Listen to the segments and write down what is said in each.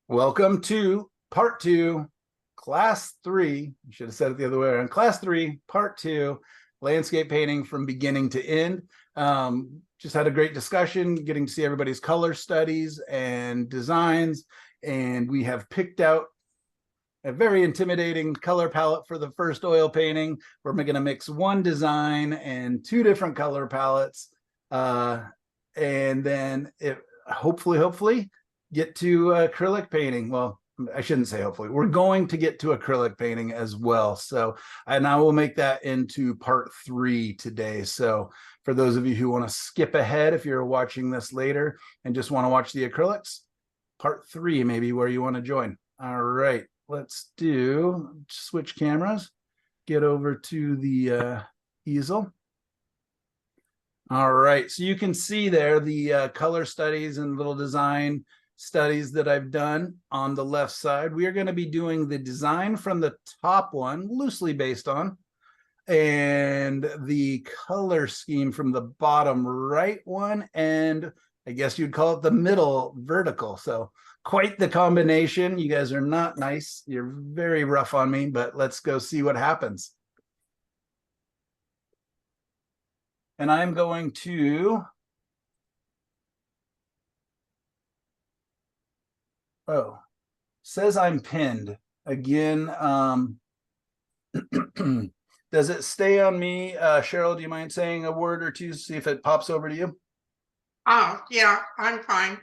Welcome to part two, class three. I should have said it the other way around. Class three, part two, landscape painting from beginning to end. Just had a great discussion, getting to see everybody's color studies and designs. And we have picked out a very intimidating color palette for the first oil painting. We're going to mix one design and two different color palettes. And then hopefully get to acrylic painting. Well, I shouldn't say hopefully. We're going to get to acrylic painting as well. So, and I will make that into part three today. So for those of you who want to skip ahead, if you're watching this later and just want to watch the acrylics, part three may be where you want to join. All right, let's switch cameras, get over to the easel. All right, so you can see there the color studies and little design studies that I've done on the left side. We are going to be doing the design from the top one, loosely based on, and the color scheme from the bottom right one, and I guess you'd call it the middle vertical. So quite the combination. You guys are not nice. You're very rough on me, but let's go see what happens. And I'm going to says I'm pinned again. Does it stay on me? Cheryl, do you mind saying a word or two, see if it pops over to you? Oh, yeah, I'm fine.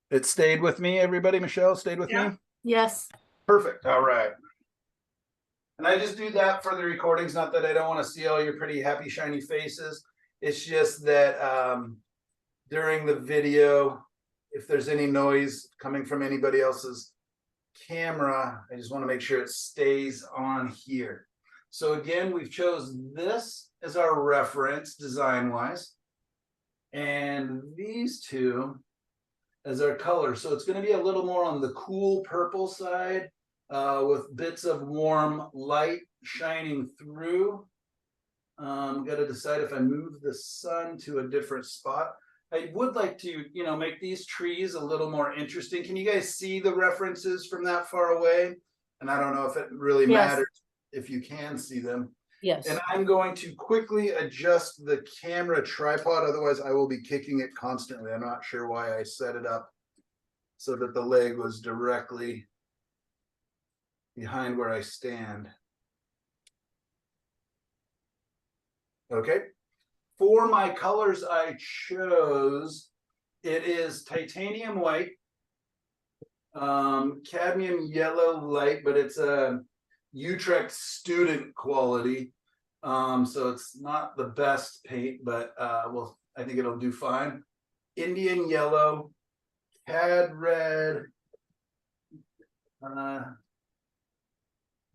It stayed with me, everybody. Michelle stayed with me? Yes. Perfect. All right. And I just do that for the recordings, not that I don't want to see all your pretty happy shiny faces. It's just that during the video, if there's any noise coming from anybody else's camera, I just want to make sure it stays on here. So again, we've chosen this as our reference design-wise, and these two as our color. So it's going to be a little more on the cool purple side, with bits of warm light shining through. Got to decide if I move the sun to a different spot. I would like to, make these trees a little more interesting. Can you guys see the references from that far away? And I don't know if it really matters if you can see them. Yes. And I'm going to quickly adjust the camera tripod. Otherwise, I will be kicking it constantly. I'm not sure why I set it up so that the leg was directly behind where I stand. Okay. For my colors I chose, it is titanium white, cadmium yellow light, but it's a Utrecht student quality. So it's not the best paint, but I think it'll do fine. Indian yellow, cad red.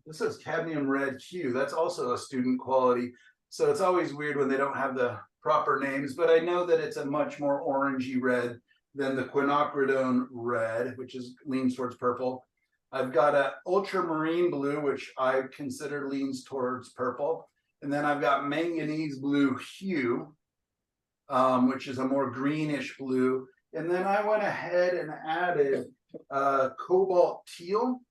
This is cadmium red hue. That's also a student quality. So it's always weird when they don't have the proper names, but I know that it's a much more orangey red than the quinacridone red, which leans towards purple. I've got an ultramarine blue, which I consider leans towards purple. And then I've got manganese blue hue, which is a more greenish blue. And then I went ahead and added cobalt teal.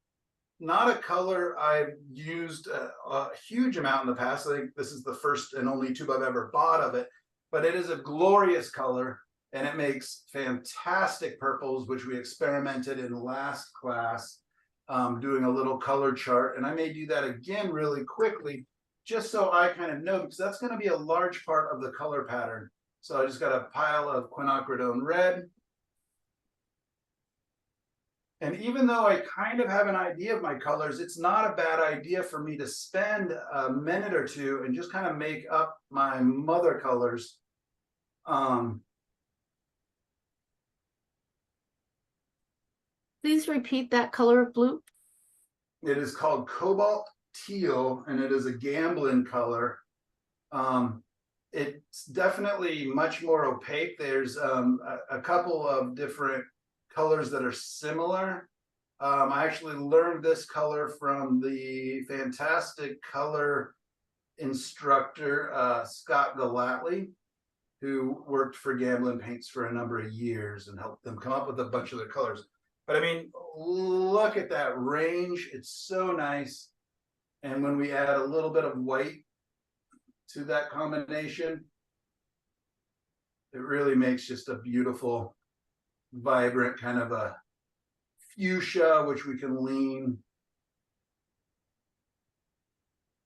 Not a color I've used a huge amount in the past. I think this is the first and only tube I've ever bought of it, but it is a glorious color and it makes fantastic purples, which we experimented in last class, doing a little color chart. And I may do that again really quickly, just so I kind of know, because that's going to be a large part of the color pattern. So I just got a pile of quinacridone red. And even though I kind of have an idea of my colors, it's not a bad idea for me to spend a minute or two and just kind of make up my mother colors. Please repeat that color of blue. It is called cobalt teal, and it is a Gamblin color. It's definitely much more opaque. There's a couple of different colors that are similar. I actually learned this color from the fantastic color instructor, Scott Gallatley, who worked for Gamblin Paints for a number of years and helped them come up with a bunch of their colors. But I mean, look at that range. It's so nice. And when we add a little bit of white to that combination, it really makes just a beautiful, vibrant kind of a fuchsia, which we can lean.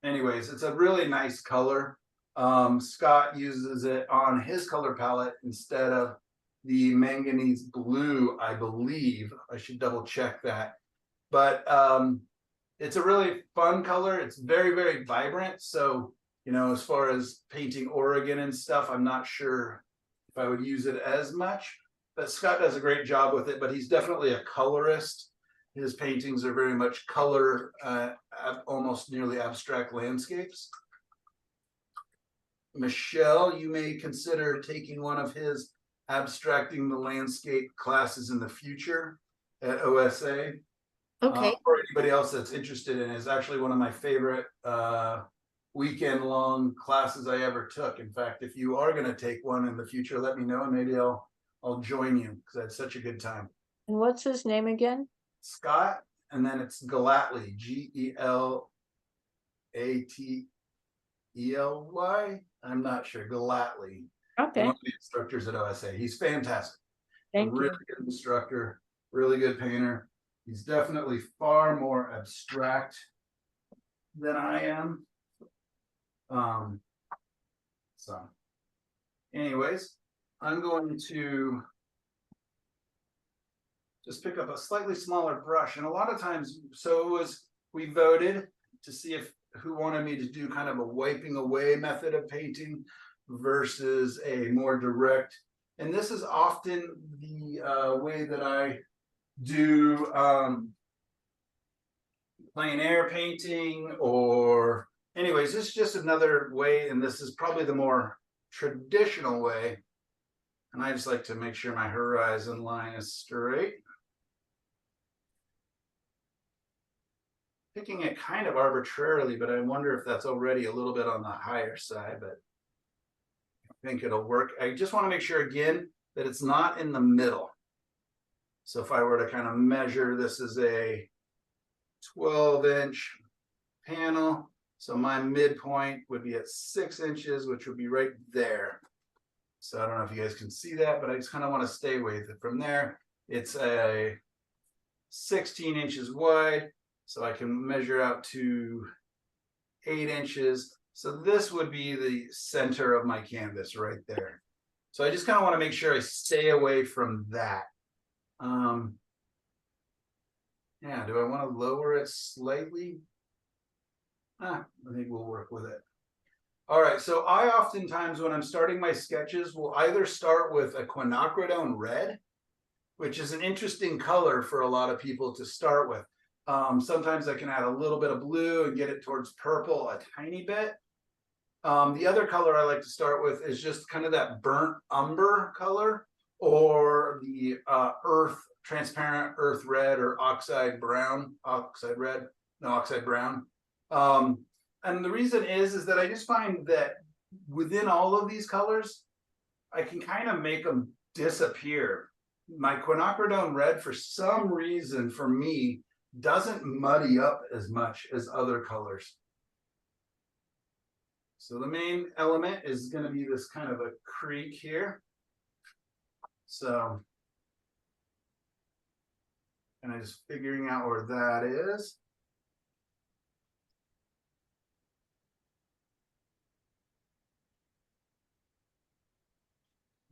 Anyways, it's a really nice color. Scott uses it on his color palette instead of the manganese blue, I believe. I should double check that. But it's a really fun color. It's very, very vibrant. So, you know, as far as painting Oregon and stuff, I'm not sure if I would use it as much. But Scott does a great job with it, but he's definitely a colorist. His paintings are very much color, almost nearly abstract landscapes. Michelle, you may consider taking one of his abstracting the landscape classes in the future at OSA. Okay. Or anybody else that's interested in it, is actually one of my favorite weekend-long classes I ever took. In fact, if you are going to take one in the future, let me know and maybe I'll join you because I had such a good time. And what's his name again? Scott, and then it's Galatly, G-E-L-A-T-E-L-Y. I'm not sure. Galatly. Okay. One of the instructors at OSA. He's fantastic. Thank Really you. good instructor, really good painter. He's definitely far more abstract than I am. So anyways, I'm going to just pick up a slightly smaller brush. And a lot of times, so we voted to see if who wanted me to do kind of a wiping away method of painting versus a more direct. And this is often the way that I do plein air painting, or anyways, this is just another way, and this is probably the more traditional way. And I just like to make sure my horizon line is straight. Picking it kind of arbitrarily, but I wonder if that's already a little bit on the higher side, but I think it'll work. I just want to make sure again that it's not in the middle. So if I were to kind of measure, this is a 12-inch panel. So my midpoint would be at 6 inches, which would be right there. So I don't know if you guys can see that, but I just kind of want to stay with it from there. It's a 16 inches wide, so I can measure out to 8 inches. So this would be the center of my canvas right there. So I just kind of want to make sure I stay away from that. Yeah, do I want to lower it slightly? I think we'll work with it. All right, so I oftentimes when I'm starting my sketches will either start with a quinacridone red, which is an interesting color for a lot of people to start with. Sometimes I can add a little bit of blue and get it towards purple a tiny bit. The other color I like to start with is just kind of that burnt umber color, or the transparent earth red, or oxide brown, oxide brown. And the reason is that I just find that within all of these colors, I can kind of make them disappear. My quinacridone red, for some reason, for me, doesn't muddy up as much as other colors. So the main element is going to be this kind of a creek here. So, and I'm just figuring out where that is.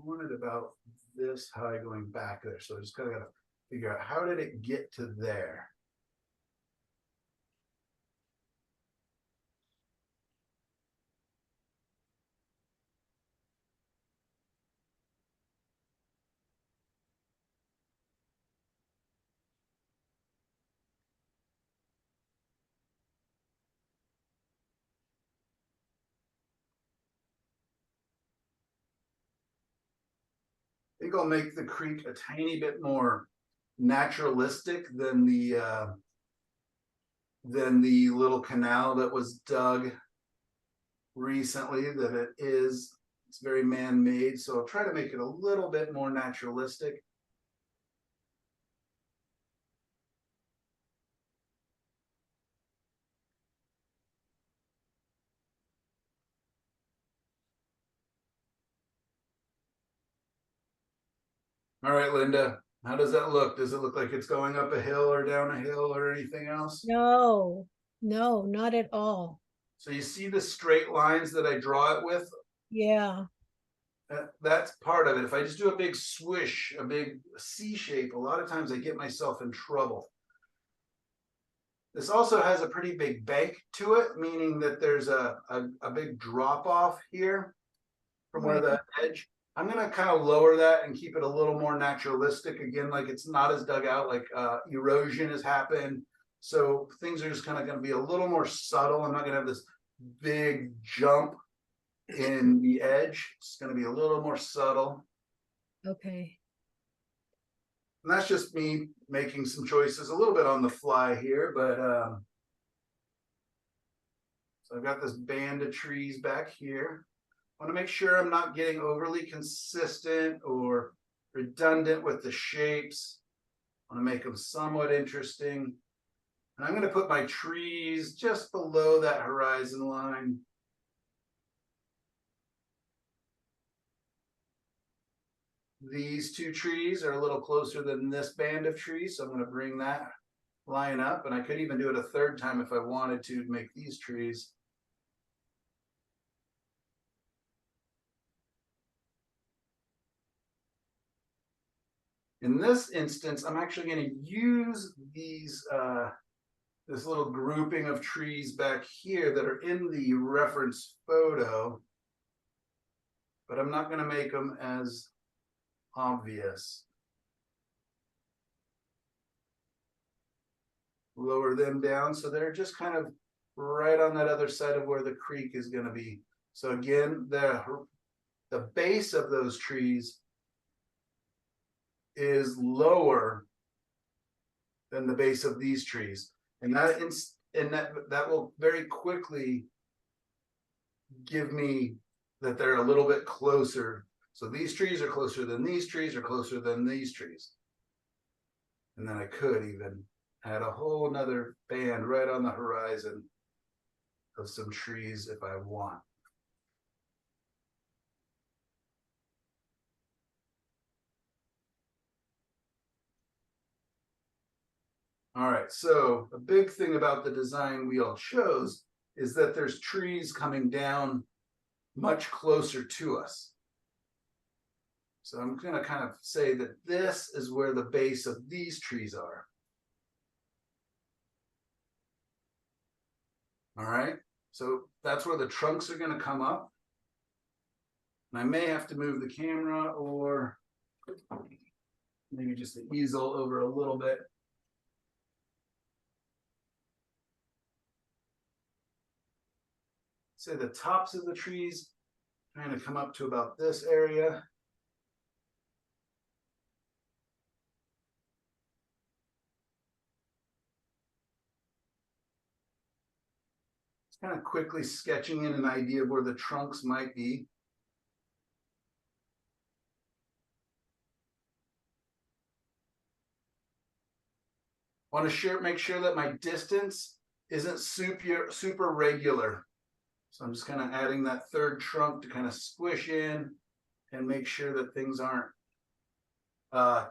I wanted about this high going back there. So I just kind of got to figure out, how did it get to there? I think I'll make the creek a tiny bit more naturalistic than the little canal that was dug recently. That it's very man-made, so I'll try to make it a little bit more naturalistic. All right, Linda, how does that look? Does it look like it's going up a hill or down a hill or anything else? No, no, not at all. So you see the straight lines that I draw it with? Yeah, That's part of it. If I just do a big swish, a big C shape, a lot of times I get myself in trouble. This also has a pretty big bank to it, meaning that there's a big drop off here from where Right. the edge. I'm gonna kind of lower that and keep it a little more naturalistic. Again, like it's not as dug out, like erosion has happened. So things are just kind of gonna be a little more subtle. I'm not gonna have this big jump in the edge. It's gonna be a little more subtle. Okay. And that's just me making some choices a little bit on the fly here, but so I've got this band of trees back here. I want to make sure I'm not getting overly consistent or redundant with the shapes. I want to make them somewhat interesting. And I'm going to put my trees just below that horizon line. These two trees are a little closer than this band of trees, so I'm going to bring that line up. And I could even do it a third time if I wanted to make these trees. In this instance, I'm actually going to use these this little grouping of trees back here that are in the reference photo, but I'm not going to make them as obvious. Lower them down so they're just kind of right on that other side of where the creek is going to be. So again, the base of those trees is lower than the base of these trees, and that will very quickly give me that they're a little bit closer. So these trees are closer than these trees are closer than these trees. And then I could even add a whole nother band right on the horizon of some trees if I want. All right, so a big thing about the design we all chose is that there's trees coming down much closer to us. So I'm going to kind of say that this is where the base of these trees are. All right, so that's where the trunks are going to come up. And I may have to move the camera or maybe just the easel over a little bit. Say the tops of the trees kind of come up to about this area. It's kind of quickly sketching in an idea of where the trunks might be. Want to make sure that my distance isn't super regular. So I'm just kind of adding that third trunk to kind of squish in and make sure that things aren't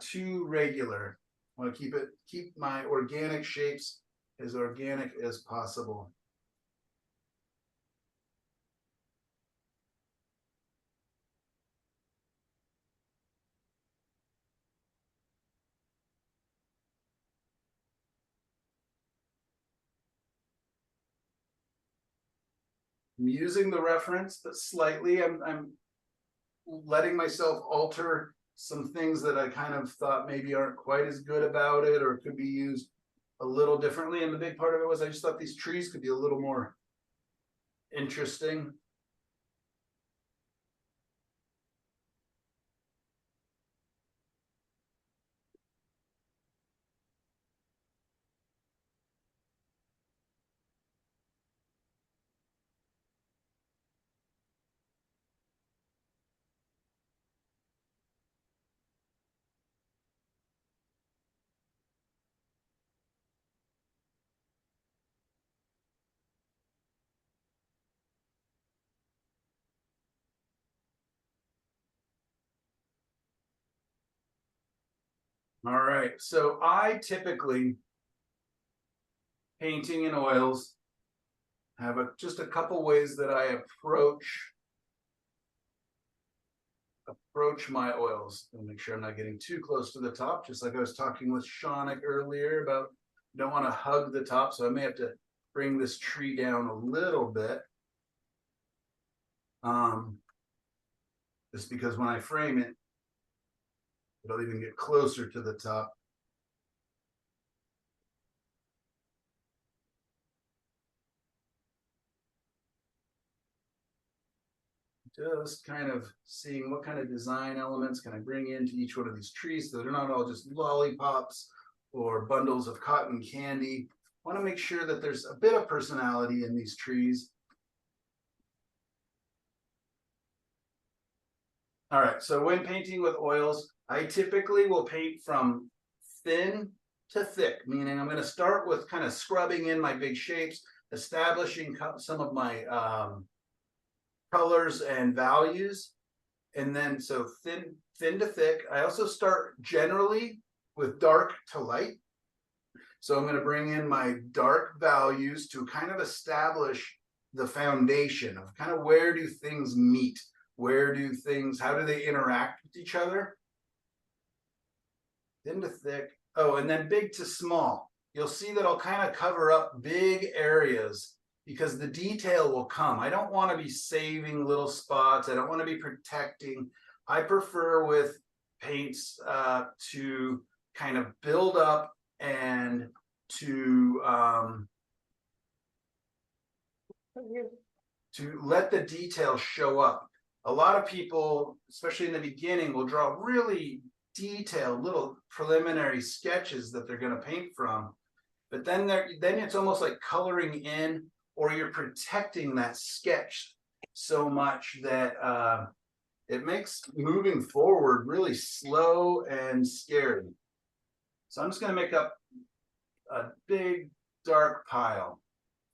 too regular. I want to keep my organic shapes as organic as possible. I'm using the reference, but slightly. I'm letting myself alter some things that I kind of thought maybe aren't quite as good about it or could be used a little differently. And the big part of it was I just thought these trees could be a little more interesting. All right, so I typically, painting in oils, have just a couple ways that I approach my oils, and make sure I'm not getting too close to the top, just like I was talking with Shaunik earlier about don't want to hug the top, so I may have to bring this tree down a little bit. Just because when I frame it, it'll even get closer to the top. Just kind of seeing what kind of design elements can I bring into each one of these trees so they're not all just lollipops or bundles of cotton candy. I want to make sure that there's a bit of personality in these trees. All right, so when painting with oils, I typically will paint from thin to thick, meaning I'm going to start with kind of scrubbing in my big shapes, establishing some of my colors and values, and then so thin to thick. I also start generally with dark to light. So I'm going to bring in my dark values to kind of establish the foundation of kind of where do things meet, how do they interact with each other. Thin to thick. Oh, and then big to small. You'll see that I'll kind of cover up big areas because the detail will come. I don't want to be saving little spots. I don't want to be protecting. I prefer with paints to kind of build up and to let the detail show up. A lot of people, especially in the beginning, will draw really detailed little preliminary sketches that they're going to paint from. But then it's almost like coloring in, or you're protecting that sketch so much that it makes moving forward really slow and scary. So I'm just going to make up a big dark pile.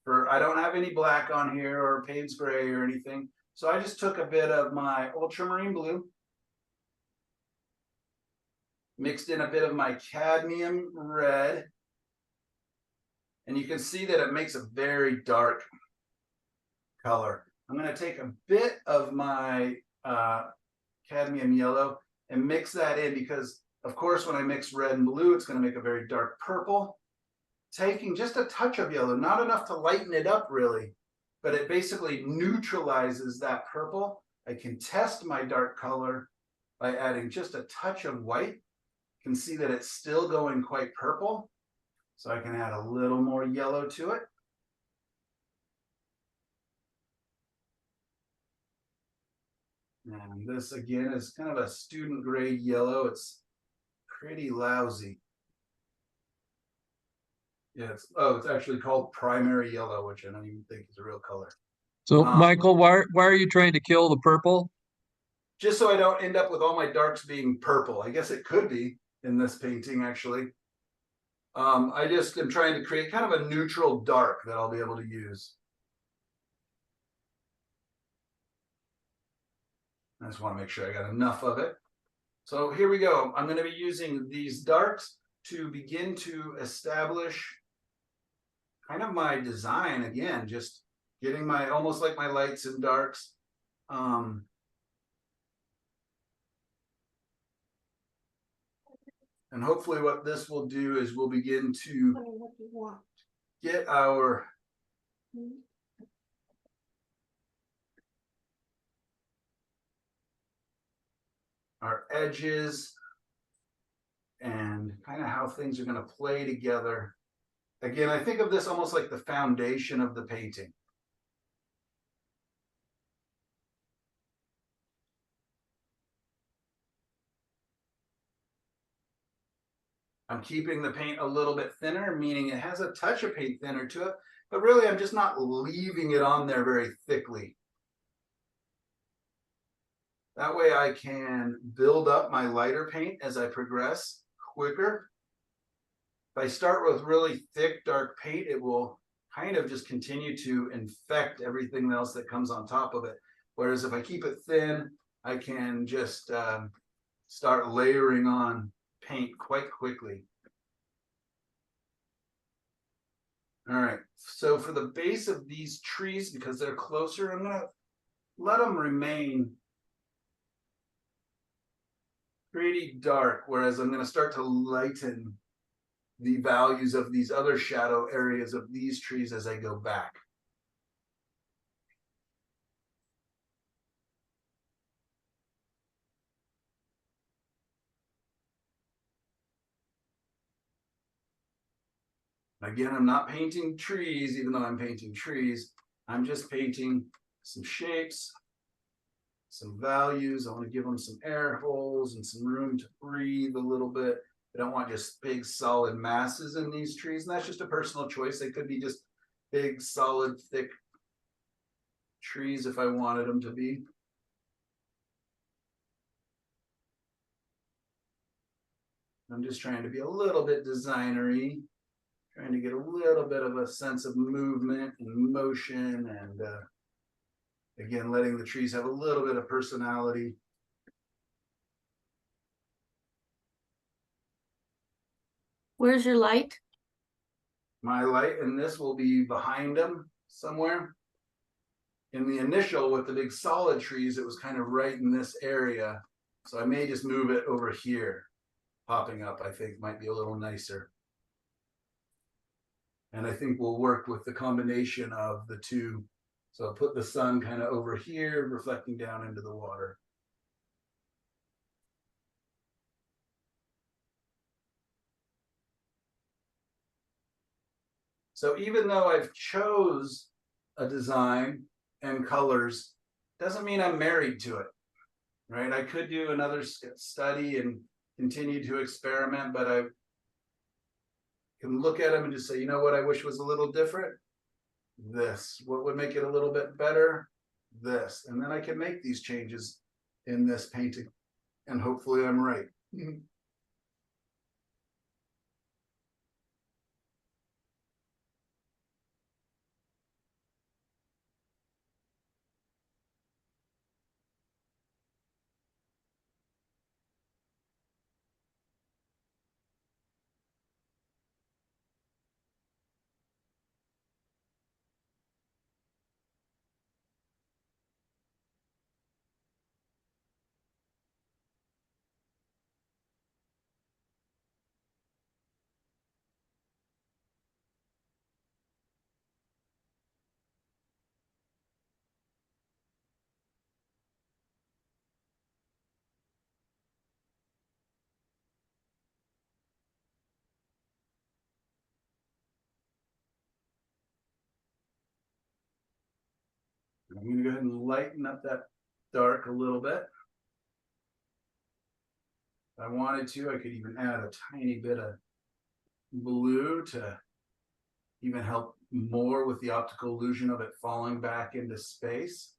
I don't have any black on here or Payne's gray or anything. So I just took a bit of my ultramarine blue, mixed in a bit of my cadmium red, and you can see that it makes a very dark color. I'm going to take a bit of my cadmium yellow and mix that in because, of course, when I mix red and blue, it's going to make a very dark purple. Taking just a touch of yellow, not enough to lighten it up really, but it basically neutralizes that purple. I can test my dark color by adding just a touch of white. You can see that it's still going quite purple. So I can add a little more yellow to it. And this again is kind of a student grade yellow. It's pretty lousy. Yeah, it's actually called primary yellow, which I don't even think is a real color. So, Michael, why are you trying to kill the purple? Just so I don't end up with all my darks being purple. I guess it could be in this painting, actually. I just am trying to create kind of a neutral dark that I'll be able to use. I just want to make sure I got enough of it. So here we go. I'm going to be using these darks to begin to establish kind of my design again, just getting my almost like my lights and darks. And hopefully what this will do is we'll begin to get our edges and kind of how things are going to play together. Again, I think of this almost like the foundation of the painting. I'm keeping the paint a little bit thinner, meaning it has a touch of paint thinner to it, but really I'm just not leaving it on there very thickly. That way I can build up my lighter paint as I progress quicker. If I start with really thick, dark paint, it will kind of just continue to infect everything else that comes on top of it. Whereas if I keep it thin, I can just start layering on paint quite quickly. All right, so for the base of these trees, because they're closer, I'm gonna let them remain pretty dark, whereas I'm gonna start to lighten the values of these other shadow areas of these trees as I go back. Again, I'm not painting trees, even though I'm painting trees. I'm just painting some shapes, some values. I want to give them some air holes and some room to breathe a little bit. I don't want just big solid masses in these trees. And that's just a personal choice. They could be just big, solid, thick trees if I wanted them to be. I'm just trying to be a little bit designery, trying to get a little bit of a sense of movement and motion, and again, letting the trees have a little bit of personality. Where's your light? My light in this will be behind them somewhere. In the initial with the big solid trees, it was kind of right in this area. So I may just move it over here. Popping up, I think, might be a little nicer. And I think we'll work with the combination of the two. So I'll put the sun kind of over here, reflecting down into the water. So even though I've chose a design and colors, doesn't mean I'm married to it, right? I could do another study and continue to experiment, but I can look at them and just say, you know what I wish was a little different? This. What would make it a little bit better? This. And then I can make these changes in this painting. And hopefully I'm right. I'm going to go ahead and lighten up that dark a little bit. If I wanted to, I could even add a tiny bit of blue to even help more with the optical illusion of it falling back into space.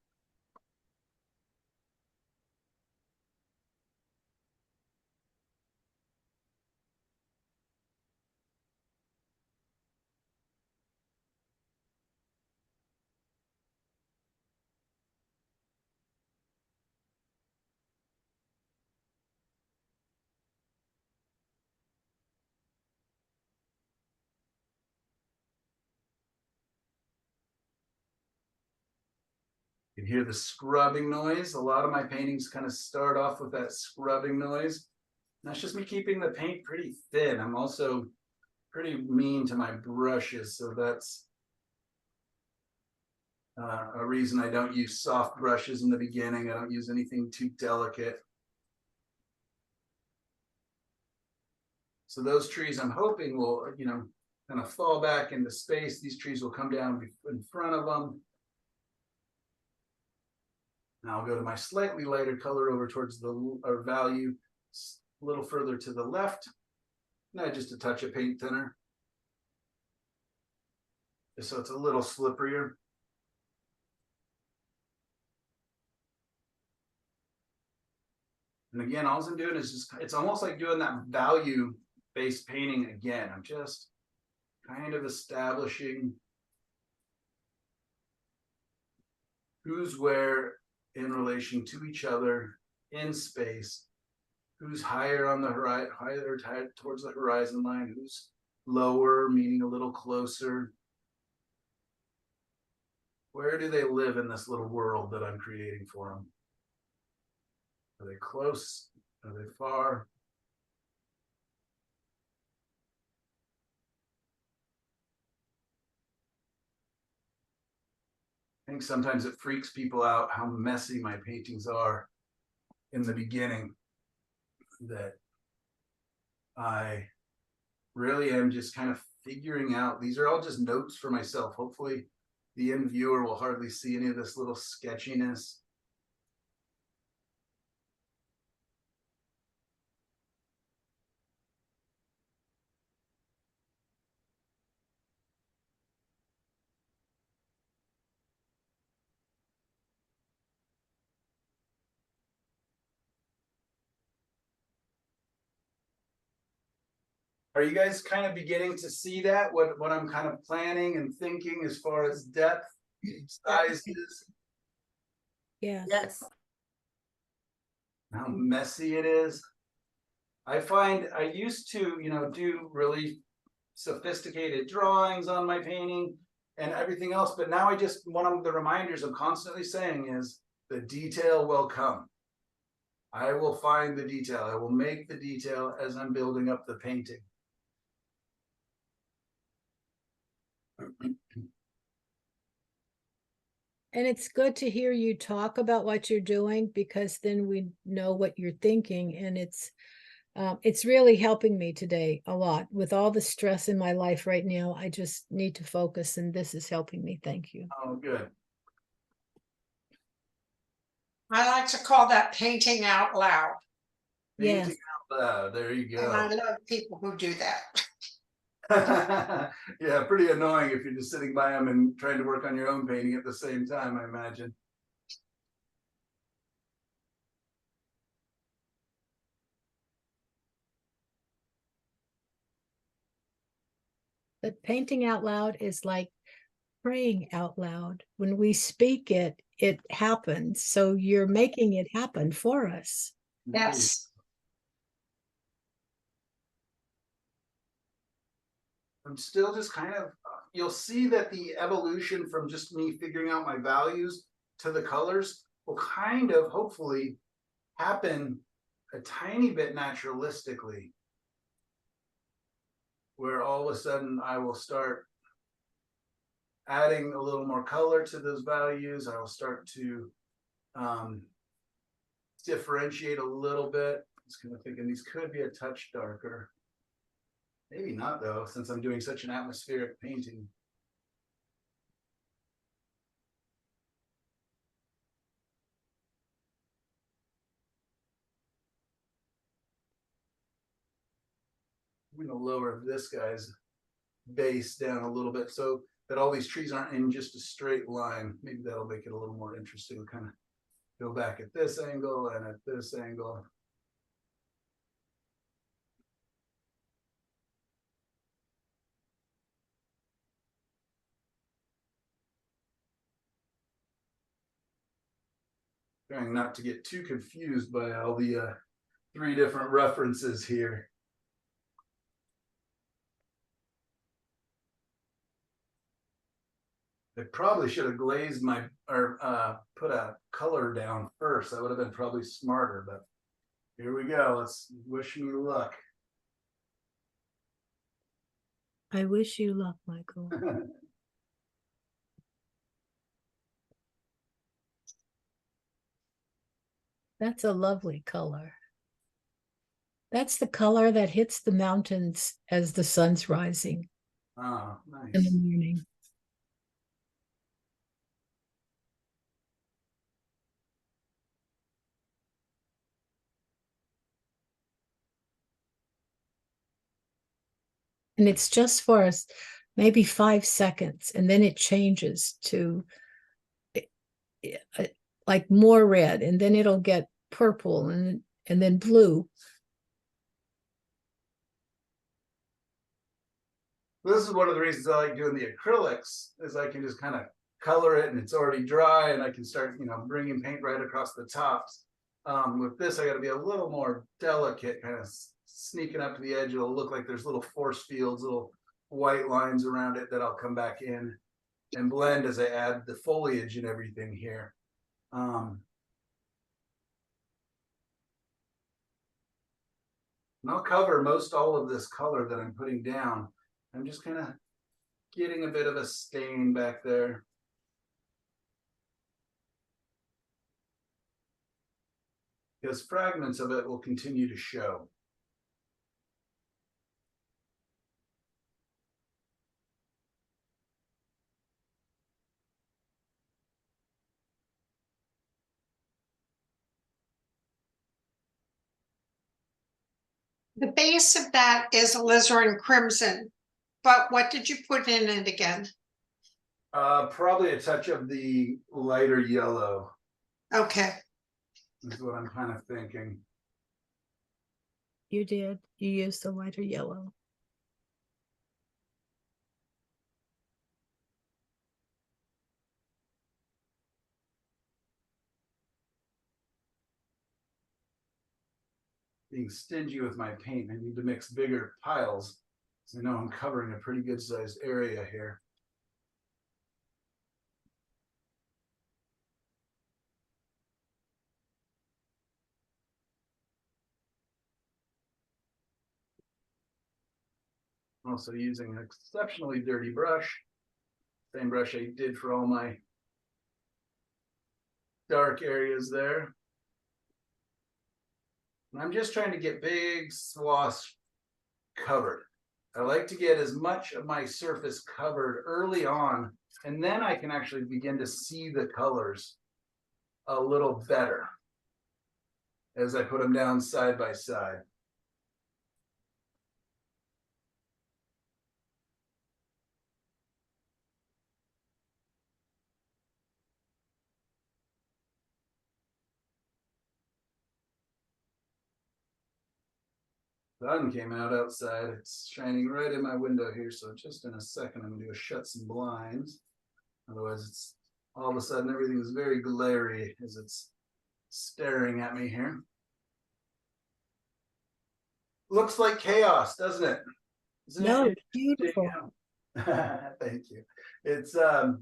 You can hear the scrubbing noise. A lot of my paintings kind of start off with that scrubbing noise. And that's just me keeping the paint pretty thin. I'm also pretty mean to my brushes, so that's a reason I don't use soft brushes in the beginning. I don't use anything too delicate. So those trees I'm hoping will, kind of fall back into space. These trees will come down in front of them. Now I'll go to my slightly lighter color over towards our value a little further to the left. Now just a touch of paint thinner, just so it's a little slipperier. And again, all I'm doing is just, it's almost like doing that value-based painting again. I'm just kind of establishing who's where in relation to each other in space. who's higher on the horizon, higher towards the horizon line, who's lower, meaning a little closer. Where do they live in this little world that I'm creating for them? Are they close? Are they far? I think sometimes it freaks people out how messy my paintings are in the beginning, that I really am just kind of figuring out. These are all just notes for myself. Hopefully the end viewer will hardly see any of this little sketchiness. Are you guys kind of beginning to see that, what I'm kind of planning and thinking as far as depth, sizes, Yes. Yes. how messy it is? I find I used to, do really sophisticated drawings on my painting and everything else, but now one of the reminders I'm constantly saying is the detail will come. I will find the detail. I will make the detail as I'm building up the painting. And it's good to hear you talk about what you're doing, because then we know what you're thinking, and it's really helping me today a lot. With all the stress in my life right now, I just need to focus, and this is helping me. Thank you. Oh, good. I like to call that painting out loud. Yes. Painting out loud. There you And I go. love people who do that. Yeah, pretty annoying if you're just sitting by them and trying to work on your own painting at the same time, I imagine. But painting out loud is like praying out loud. When we speak it, it happens. So you're making it happen for us. Yes. I'm still just kind of, you'll see that the evolution from just me figuring out my values to the colors will kind of hopefully happen a tiny bit naturalistically, where all of a sudden I will start adding a little more color to those values. I will start to differentiate a little bit. Just kind of thinking these could be a touch darker. Maybe not though, since I'm doing such an atmospheric painting. I'm going to lower this guy's base down a little bit so that all these trees aren't in just a straight line. Maybe that'll make it a little more interesting. We'll kind of go back at this angle and at this angle. Trying not to get too confused by all the 3 different references here. I probably should have glazed or put a color down first. That would have been probably smarter, but here we go. Let's wish me luck. I wish you luck, Michael. That's a lovely color. That's the color that hits the mountains as the sun's rising Oh, in the nice. morning. And it's just for us, maybe 5 seconds, and then it changes to like more red, and then it'll get purple and then blue. This is one of the reasons I like doing the acrylics, is I can just kind of color it and it's already dry and I can start, bringing paint right across the tops. With this, I got to be a little more delicate, kind of sneaking up to the edge. It'll look like there's little force fields, little white lines around it that I'll come back in and blend as I add the foliage and everything here. And I'll cover most all of this color that I'm putting down. I'm just kind of getting a bit of a stain back there. Because fragments of it will continue to show. The base of that is alizarin crimson, but what did you put in it again? Probably a touch of the lighter yellow Okay, is what I'm kind of thinking. You did. You used the lighter yellow. Being stingy with my paint, I need to mix bigger piles. So I know I'm covering a pretty good sized area here. Also using an exceptionally dirty brush. Same brush I did for all my dark areas there. And I'm just trying to get big swaths covered. I like to get as much of my surface covered early on, and then I can actually begin to see the colors a little better as I put them down side by side. The sun came out outside. It's shining right in my window here. So just in a second, I'm going to shut some blinds. Otherwise, it's all of a sudden everything is very glary as it's staring at me here. Looks like chaos, doesn't it? Isn't No, it beautiful. Thank you. It's a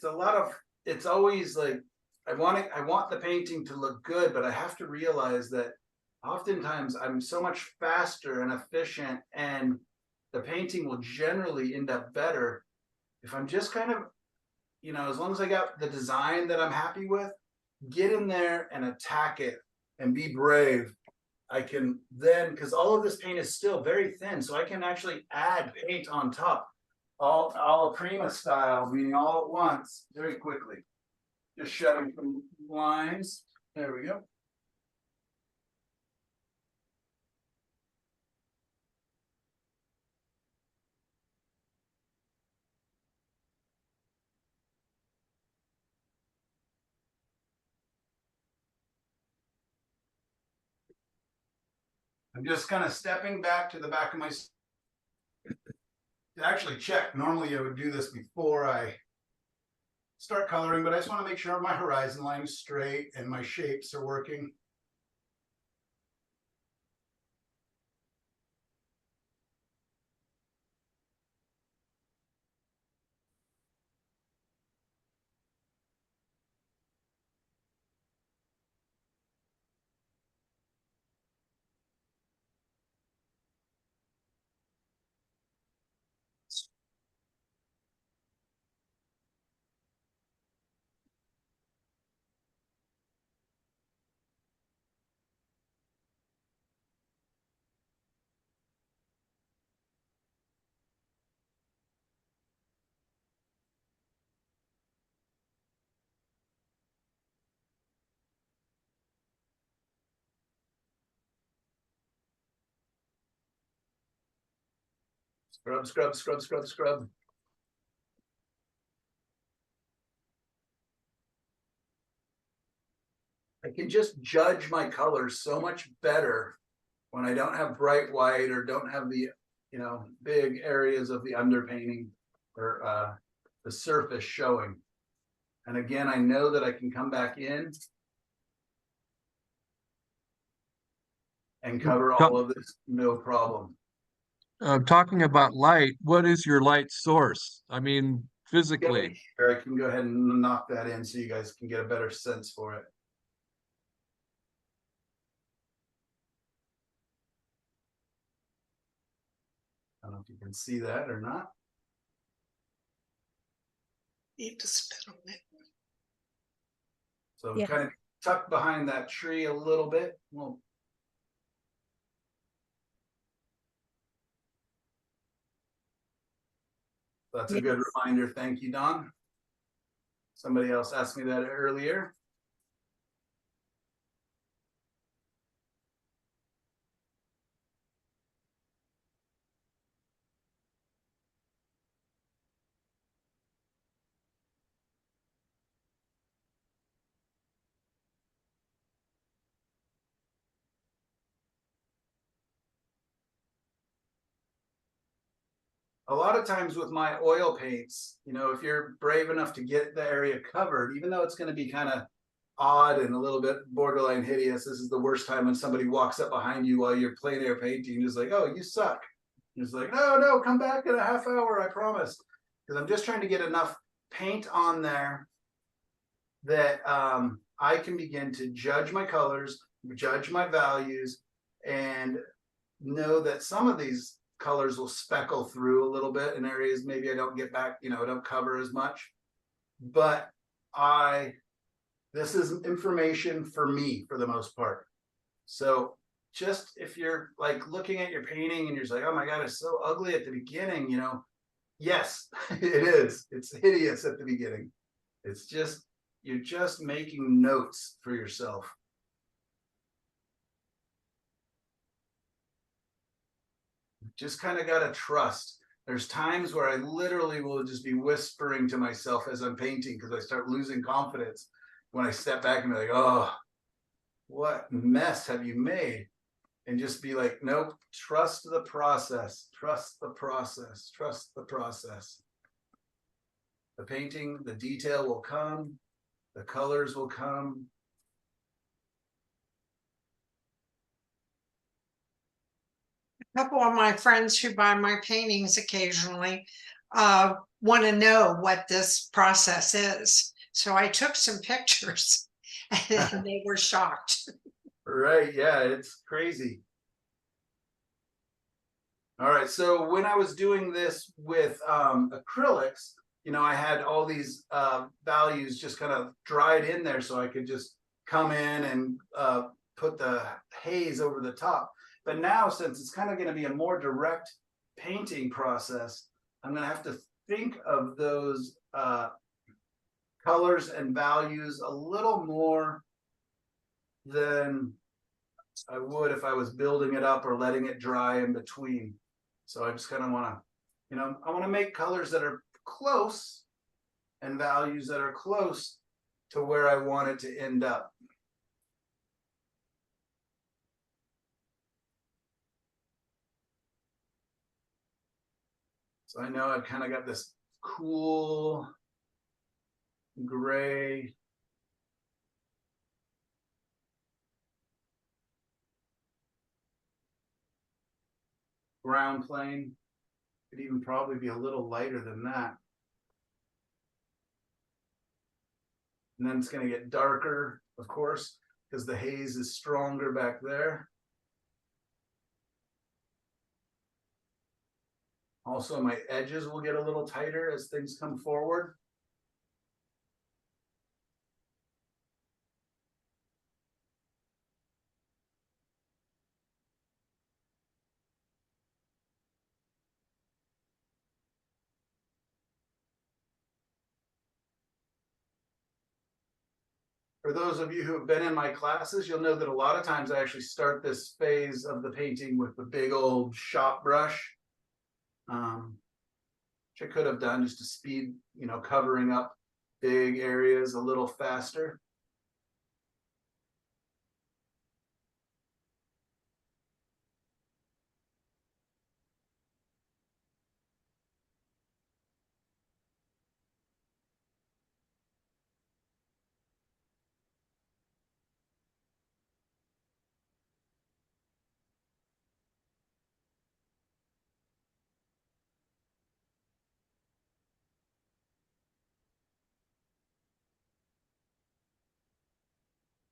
lot of. It's always like I want the painting to look good, but I have to realize that oftentimes I'm so much faster and efficient, and the painting will generally end up better if I'm just kind of, as long as I got the design that I'm happy with, get in there and attack it and be brave. I can then, because all of this paint is still very thin, so I can actually add paint on top, all prima style, meaning all at once, very quickly. Just shutting some lines. There we go. I'm just kind of stepping back to the back of my to actually check. Normally I would do this before I start coloring, but I just want to make sure my horizon line is straight and my shapes are working. Scrub, scrub, scrub, scrub, scrub. I can just judge my colors so much better when I don't have bright white or don't have the, big areas of the underpainting or the surface showing. And again, I know that I can come back in and cover all of this, no problem. Talking about light, what is your light source? I mean, physically. Here, I can go ahead and knock that in so you guys can get a better sense for it. I don't know if you can see that or not. Need to spit on it. So Yeah. kind of tucked behind that tree a little bit. Well, that's a good Yes. reminder. Thank you, Don. Somebody else asked me that earlier. A lot of times with my oil paints, you know, if you're brave enough to get the area covered, even though it's going to be kind of odd and a little bit borderline hideous, this is the worst time when somebody walks up behind you while you're plein air painting, just like, oh, you suck. It's like, no, come back in a half hour, I promise. Because I'm just trying to get enough paint on there that I can begin to judge my colors, judge my values, and know that some of these colors will speckle through a little bit in areas maybe I don't get back, you know, I don't cover as much. But this is information for me for the most part. So just if you're like looking at your painting and you're just like, oh my God, it's so ugly at the beginning, you know, yes, it is. It's hideous at the beginning. It's just, you're just making notes for yourself. Just kind of got to trust. There's times where I literally will just be whispering to myself as I'm painting because I start losing confidence when I step back and be like, oh, what mess have you made? And just be like, nope, trust the process, trust the process, trust the process. The painting, the detail will come, the colors will come. A couple of my friends who buy my paintings occasionally want to know what this process is. So I took some pictures and they were shocked. Right, yeah, it's crazy. All right, so when I was doing this with acrylics, you know, I had all these values just kind of dried in there so I could just come in and put the haze over the top. But now, since it's kind of going to be a more direct painting process, I'm going to have to think of those colors and values a little more than I would if I was building it up or letting it dry in between. So I just kind of want to, you know, I want to make colors that are close and values that are close to where I want it to end up. So I know I've kind of got this cool gray. Ground plane. Could even probably be a little lighter than that. And then it's going to get darker, of course, because the haze is stronger back there. Also, my edges will get a little tighter as things come forward. For those of you who have been in my classes, you'll know that a lot of times I actually start this phase of the painting with the big old shop brush, which I could have done just to speed, you know, covering up big areas a little faster.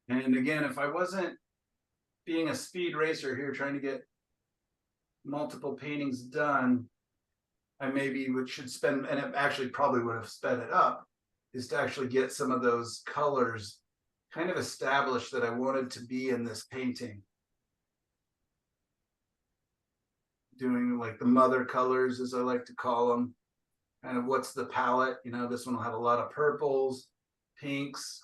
And again, if I wasn't being a speed racer here, trying to get multiple paintings done, I maybe should spend, and it actually probably would have sped it up, is to actually get some of those colors kind of established that I wanted to be in this painting. Doing like the mother colors, as I like to call them, kind of what's the palette. You know, this one will have a lot of purples, pinks.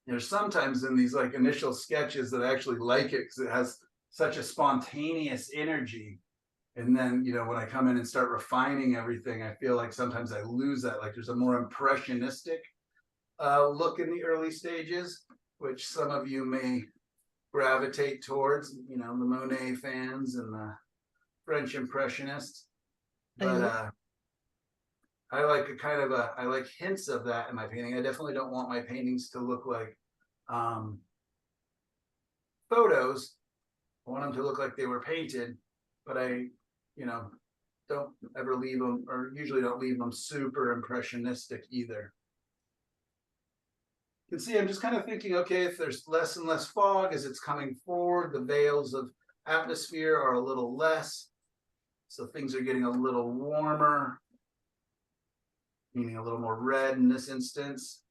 There's sometimes in these like initial sketches that I actually like it because it has such a spontaneous energy. And then, you know, when I come in and start refining everything, I feel like sometimes I lose that. Like there's a more impressionistic look in the early stages, which some of you may gravitate towards, you know, the Monet fans and the French Impressionists. But I like a kind of I like hints of that in my painting. I definitely don't want my paintings to look like photos. I want them to look like they were painted, but I, you know, don't ever leave them, or usually don't leave them super impressionistic either. You can see I'm just kind of thinking, okay, if there's less and less fog as it's coming forward, the veils of atmosphere are a little less. So things are getting a little warmer, meaning a little more red in this instance,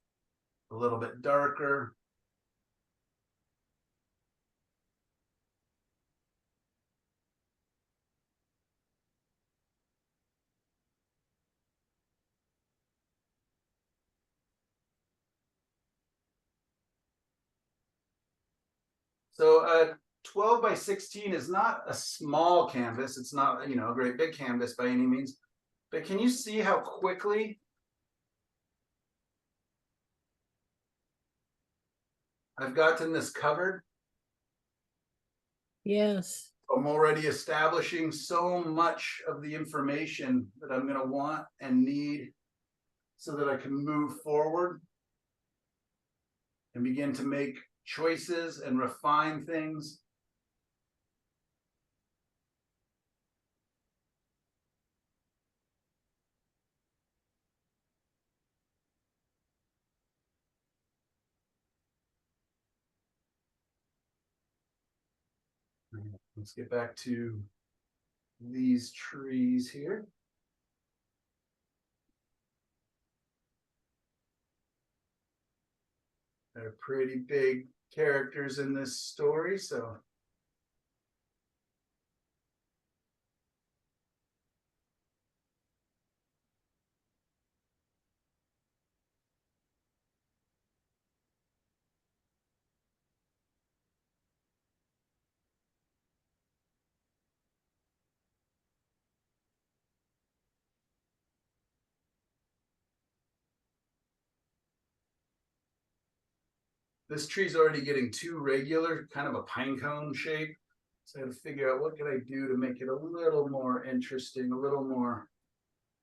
a little bit darker. So 12 by 16 is not a small canvas. It's not, you know, a great big canvas by any means. But can you see how quickly I've gotten this covered? Yes. I'm already establishing so much of the information that I'm going to want and need so that I can move forward and begin to make choices and refine things. Let's get back to these trees here. They're pretty big characters in this story, so this tree's already getting too regular, kind of a pine cone shape. So I had to figure out what could I do to make it a little more interesting, a little more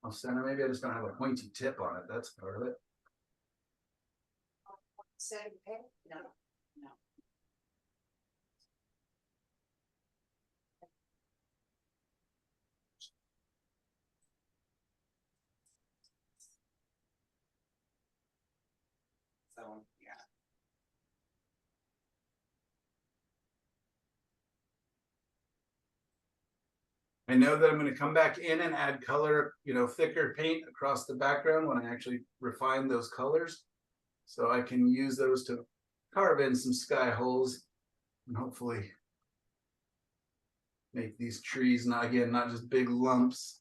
off center. Maybe I just don't have a pointy tip on it. That's part of it. No, no. So, yeah. I know that I'm going to come back in and add color, you know, thicker paint across the background when I actually refine those colors. So I can use those to carve in some sky holes and hopefully make these trees, not again, not just big lumps.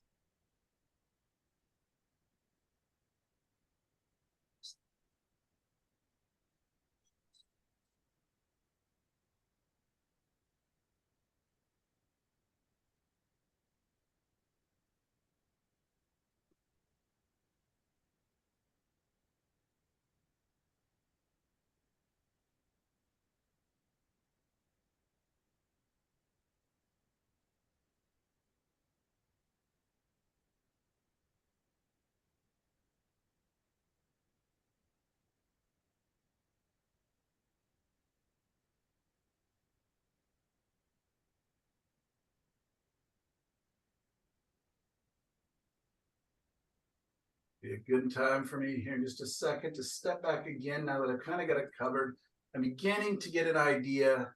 Be a good time for me here in just a second to step back again now that I've kind of got it covered. I'm beginning to get an idea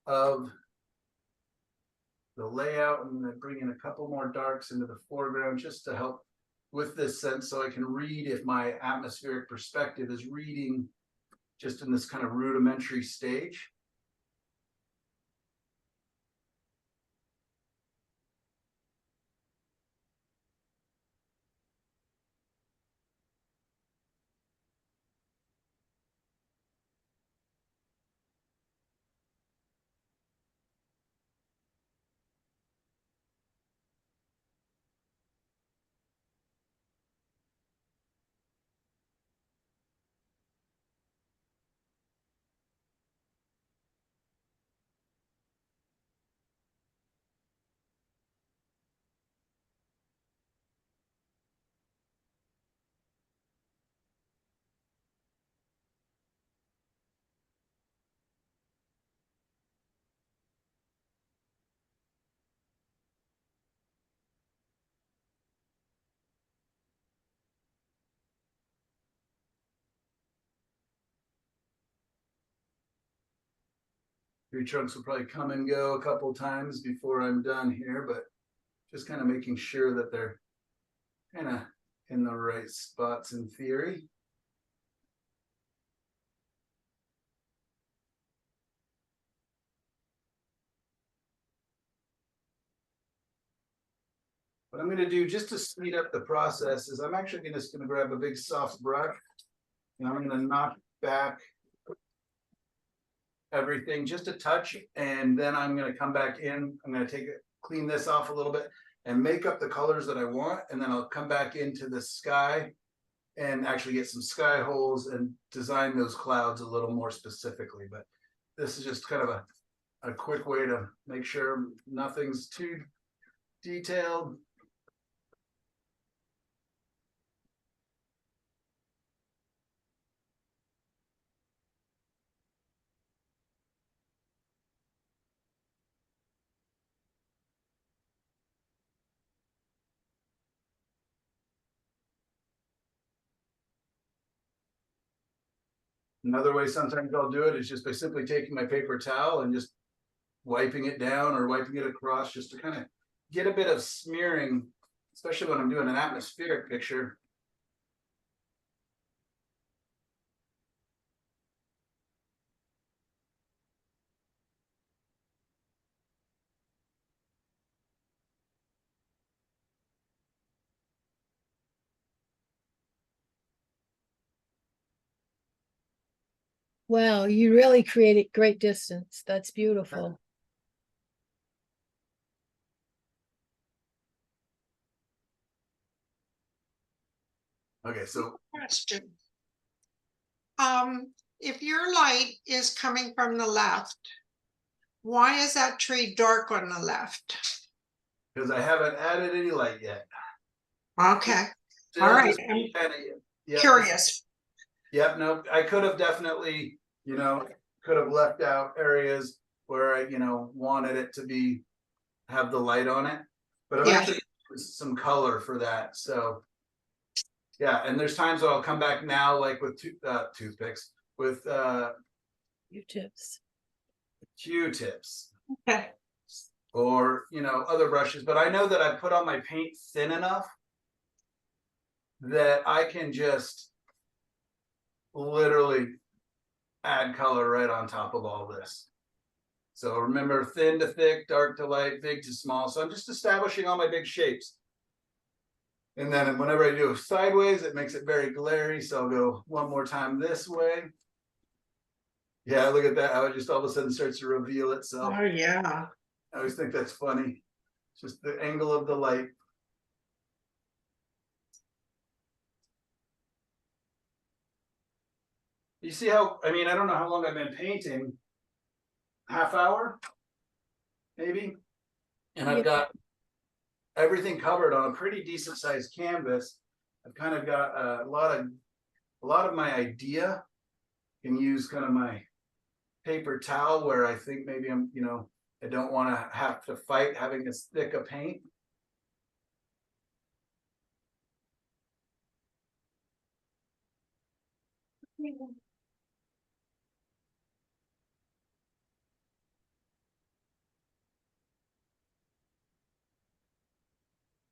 of the layout. I'm going to bring in a couple more darks into the foreground just to help with this sense so I can read if my atmospheric perspective is reading just in this kind of rudimentary stage. Tree trunks will probably come and go a couple times before I'm done here, but just kind of making sure that they're kind of in the right spots in theory. What I'm going to do just to speed up the process is I'm actually just going to grab a big soft brush and I'm going to knock back everything just a touch, and then I'm going to come back in. I'm going to take it, clean this off a little bit and make up the colors that I want, and then I'll come back into the sky and actually get some sky holes and design those clouds a little more specifically. But this is just kind of a quick way to make sure nothing's too detailed. Another way sometimes I'll do it is just by simply taking my paper towel and just wiping it down or wiping it across just to kind of get a bit of smearing, especially when I'm doing an atmospheric picture. Wow, you really created great distance. That's beautiful. Okay, so Question. If your light is coming from the left, why is that tree dark on the left? because I haven't added any light yet. Okay, Still all right, just I'm kinda, yep, curious. Yep, no, I could have definitely, could have left out areas where I, wanted it to be, have the light on it. But I'm Yeah. actually some color for that. So yeah, and there's times I'll come back now, like with toothpicks, with Q-tips. Q-tips Okay, or, other brushes. But I know that I put on my paint thin enough that I can just literally add color right on top of all this. So remember, thin to thick, dark to light, big to small. So I'm just establishing all my big shapes. And then whenever I do sideways, it makes it very glary. So I'll go one more time this way. Yeah, look at that. How it just all of a sudden starts to reveal itself. oh, yeah. I always think that's funny. It's just the angle of the light. You see how, I don't know how long I've been painting. Half hour, maybe. And I've got everything covered on a pretty decent sized canvas. I've kind of got a lot of my idea. Can use kind of my paper towel where I think maybe I'm, I don't want to have to fight having this thick of paint.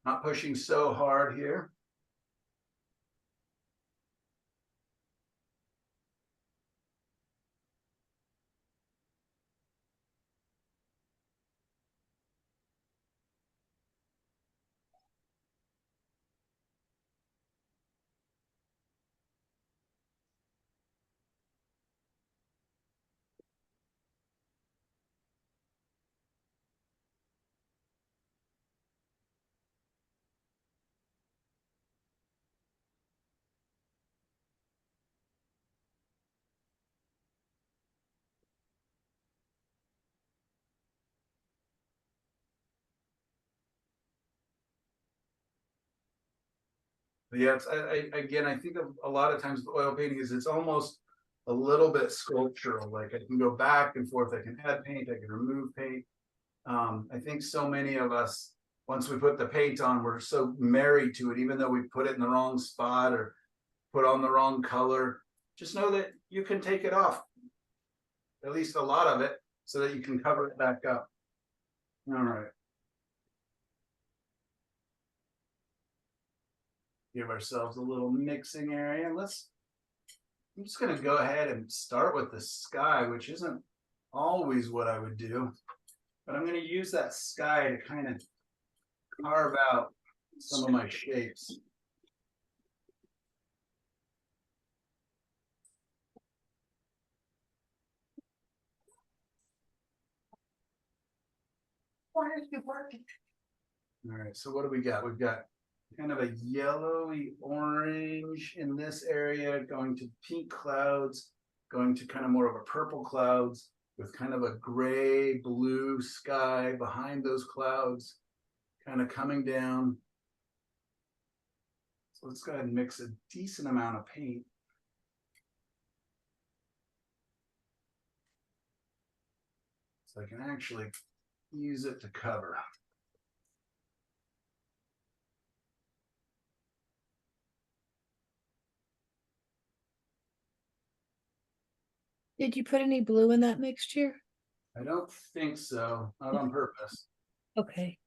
Not pushing so hard here. But yeah, it's, again, I think of a lot of times the oil painting is it's almost a little bit sculptural. Like I can go back and forth. I can add paint. I can remove paint. I think so many of us, once we put the paint on, we're so married to it, even though we put it in the wrong spot or put on the wrong color. Just know that you can take it off, at least a lot of it, so that you can cover it back up. All right. Give ourselves a little mixing area. I'm just going to go ahead and start with the sky, which isn't always what I would do, but I'm going to use that sky to kind of carve out some of my shapes. Why are you working? All right, so what do we got? We've got kind of a yellowy orange in this area, going to pink clouds, going to kind of more of a purple clouds with kind of a gray blue sky behind those clouds, kind of coming down. So let's go ahead and mix a decent amount of paint. So I can actually use it to cover. Did you put any blue in that mixture? I don't think so, not on purpose. Okay.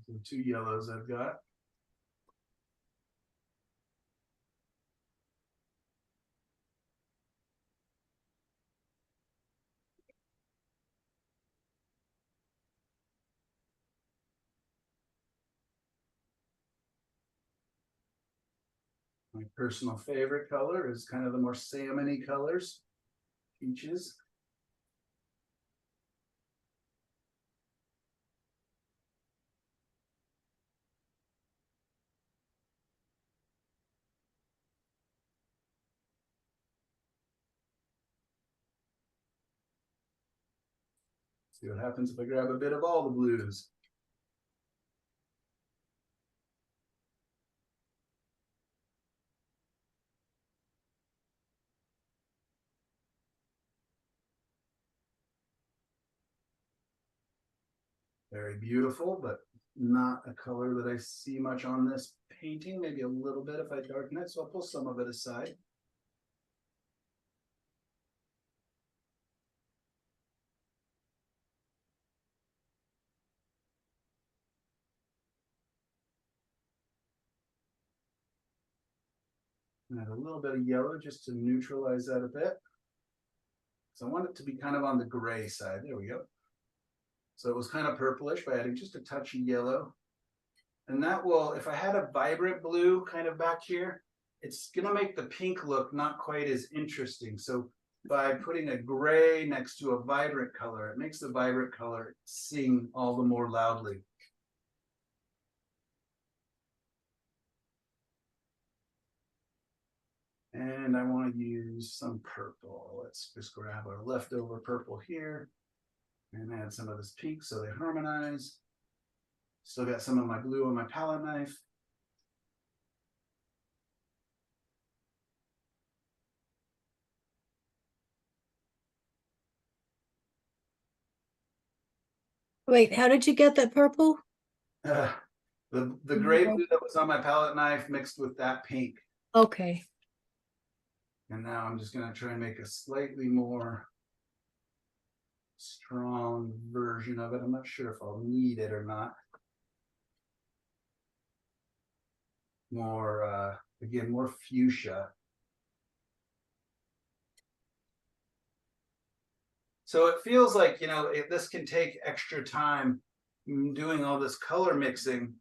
The two yellows I've got. My personal favorite color is kind of the more salmon-y colors, peaches. See what happens if I grab a bit of all the blues. Very beautiful, but not a color that I see much on this painting. Maybe a little bit if I darken it, so I'll pull some of it aside. And add a little bit of yellow just to neutralize that a bit. So I want it to be kind of on the gray side. There we go. So it was kind of purplish by adding just a touch of yellow. And that will, if I had a vibrant blue kind of back here, it's going to make the pink look not quite as interesting. So by putting a gray next to a vibrant color, it makes the vibrant color sing all the more loudly. And I want to use some purple. Let's just grab our leftover purple here and add some of this pink so they harmonize. Still got some of my blue on my palette knife. Wait, how did you get that purple? Uh, the Mhm. gray blue that was on my palette knife mixed with that pink. Okay. And now I'm just gonna try and make a slightly more strong version of it. I'm not sure if I'll need it or not. More, again, more fuchsia. So it feels like, this can take extra time doing all this color mixing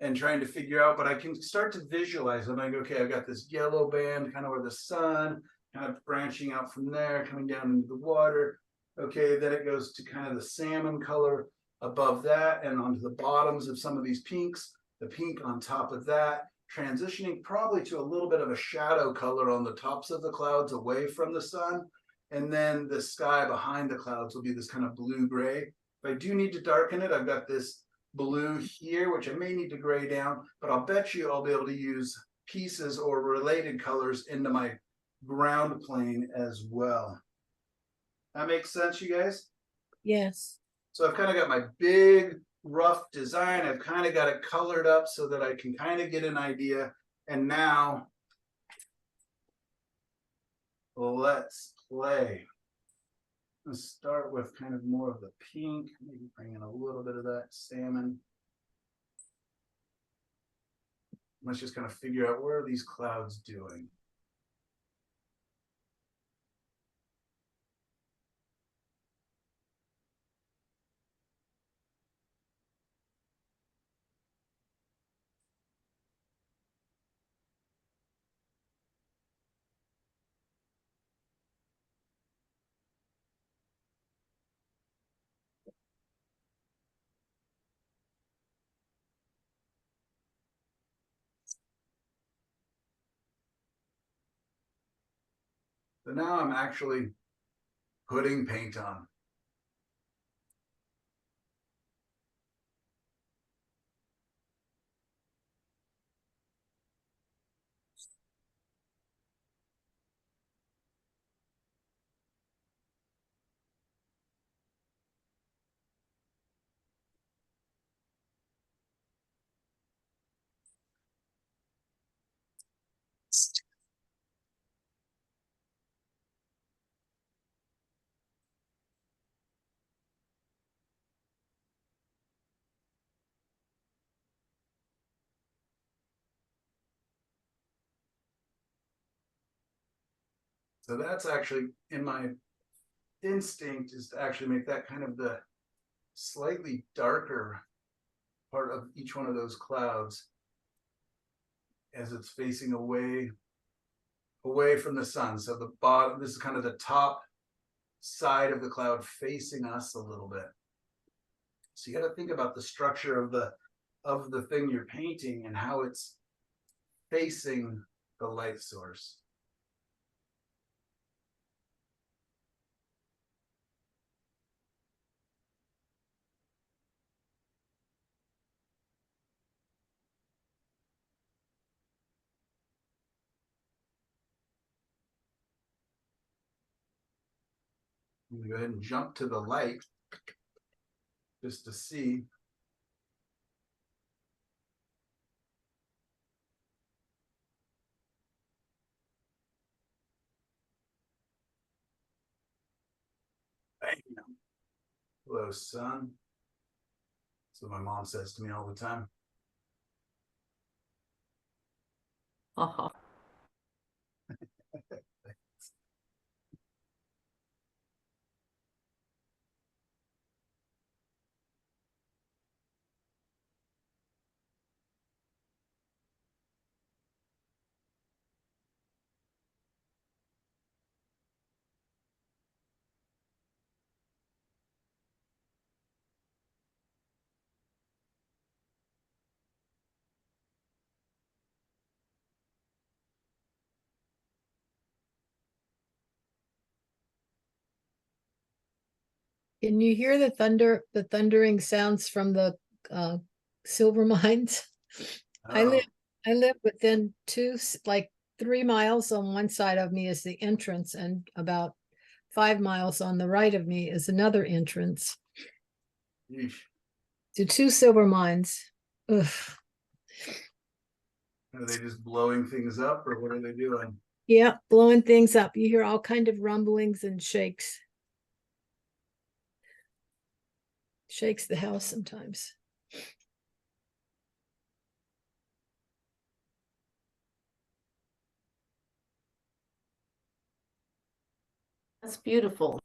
and trying to figure out, but I can start to visualize. I'm like, okay, I've got this yellow band kind of where the sun kind of branching out from there, coming down into the water. Okay, then it goes to kind of the salmon color above that and onto the bottoms of some of these pinks, the pink on top of that, transitioning probably to a little bit of a shadow color on the tops of the clouds away from the sun. And then the sky behind the clouds will be this kind of blue gray. If I do need to darken it, I've got this blue here, which I may need to gray down, but I'll bet you I'll be able to use pieces or related colors into my ground plane as well. That makes sense, you guys? Yes. So I've kind of got my big rough design. I've kind of got it colored up so that I can kind of get an idea. And now let's play. Let's start with kind of more of the pink, maybe bring in a little bit of that salmon. Let's just kind of figure out where are these clouds doing. So now I'm actually putting paint on. So that's actually in my instinct is to actually make that kind of the slightly darker part of each one of those clouds as it's facing away from the sun. So the bottom, this is kind of the top side of the cloud facing us a little bit. So you got to think about the structure of the thing you're painting and how it's facing the light source. I'm going to go ahead and jump to the light just to see. Bam. Hello, sun. That's what my mom says to me all the time. Uh-huh. Can you hear the thunder, the thundering sounds from the uh, silver mines? I live, I live within like 3 miles on one side of me is the entrance, and about 5 miles on the right of me is another entrance. Yeesh. To two silver mines. Ugh. Are they just blowing things up or what are they doing? Yeah, blowing things up. You hear all kind of rumblings and shakes. Shakes the house sometimes. That's beautiful.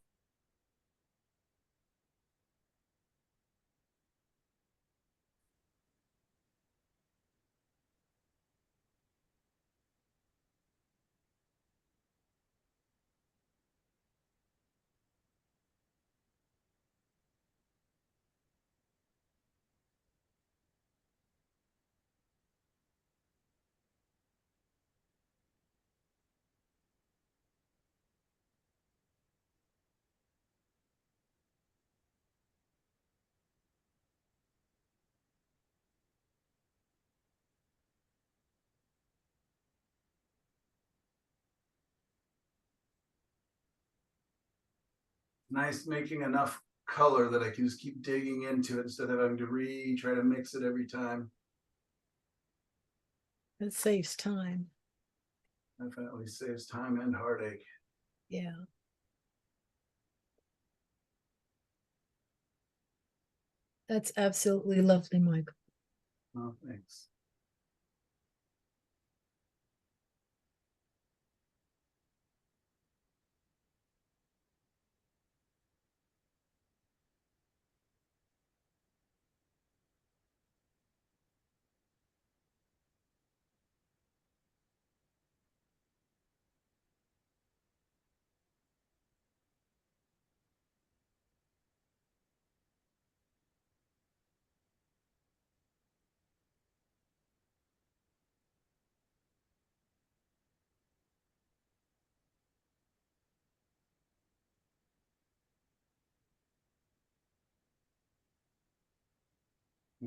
Nice making enough color that I can just keep digging into it instead of having to try to mix it every time. It saves time. Definitely saves time and heartache. Yeah. That's absolutely lovely, Michael. Oh, thanks.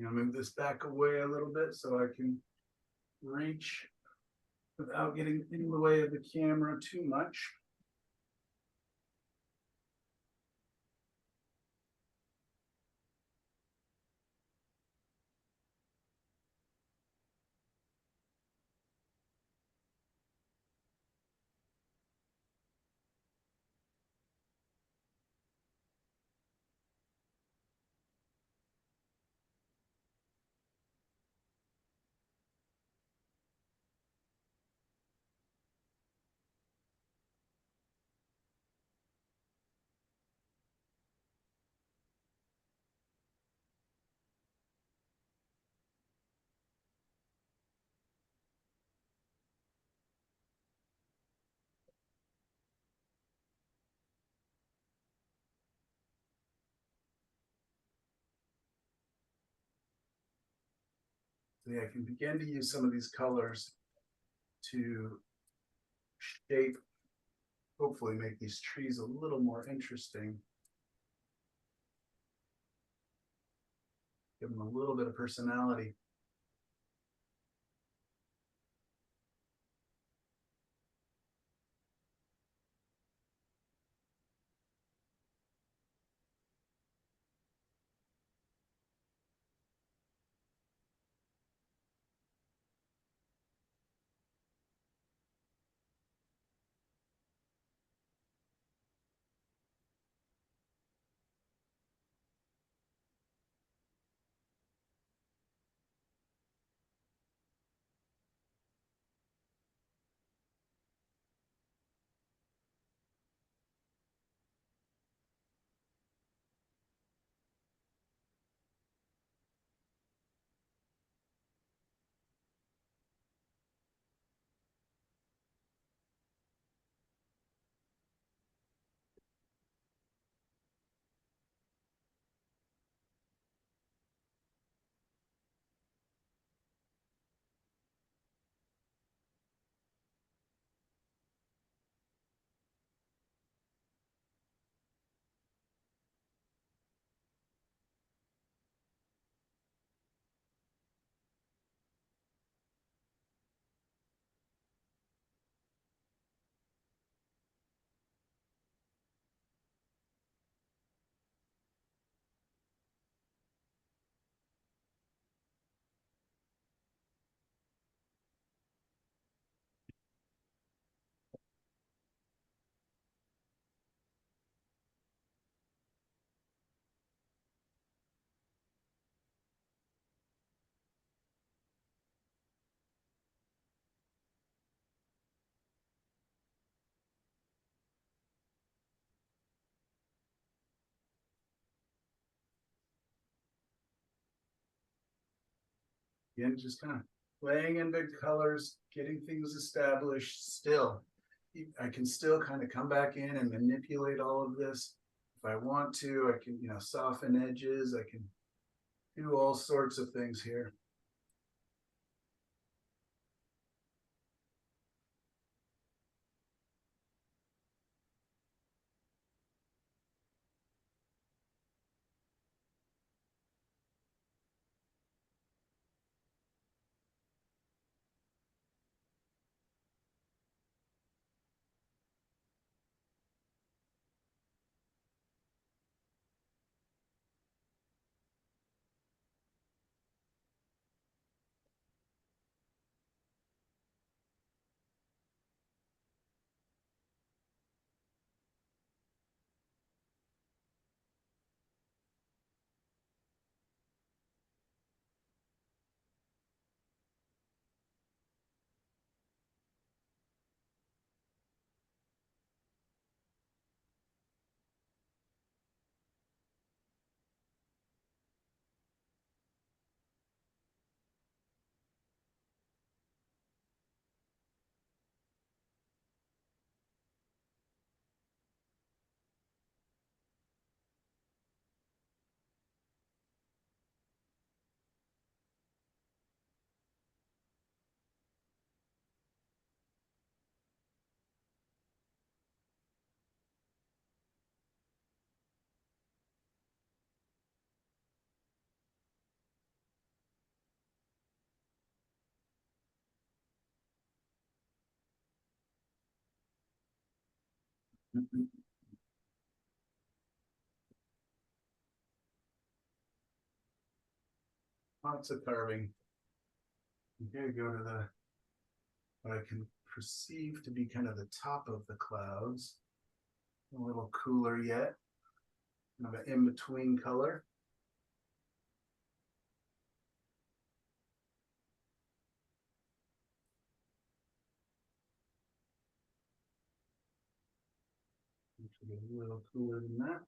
Move this back away a little bit so I can reach without getting in the way of the camera too much. So yeah, I can begin to use some of these colors to shape, hopefully make these trees a little more interesting. Give them a little bit of personality. Again, just kind of laying in big colors, getting things established still. I can still kind of come back in and manipulate all of this. If I want to, I can, soften edges. I can do all sorts of things here. Lots of carving. Okay, go to the what I can perceive to be kind of the top of the clouds. A little cooler yet. Kind of an in-between color. Actually, a little cooler than that.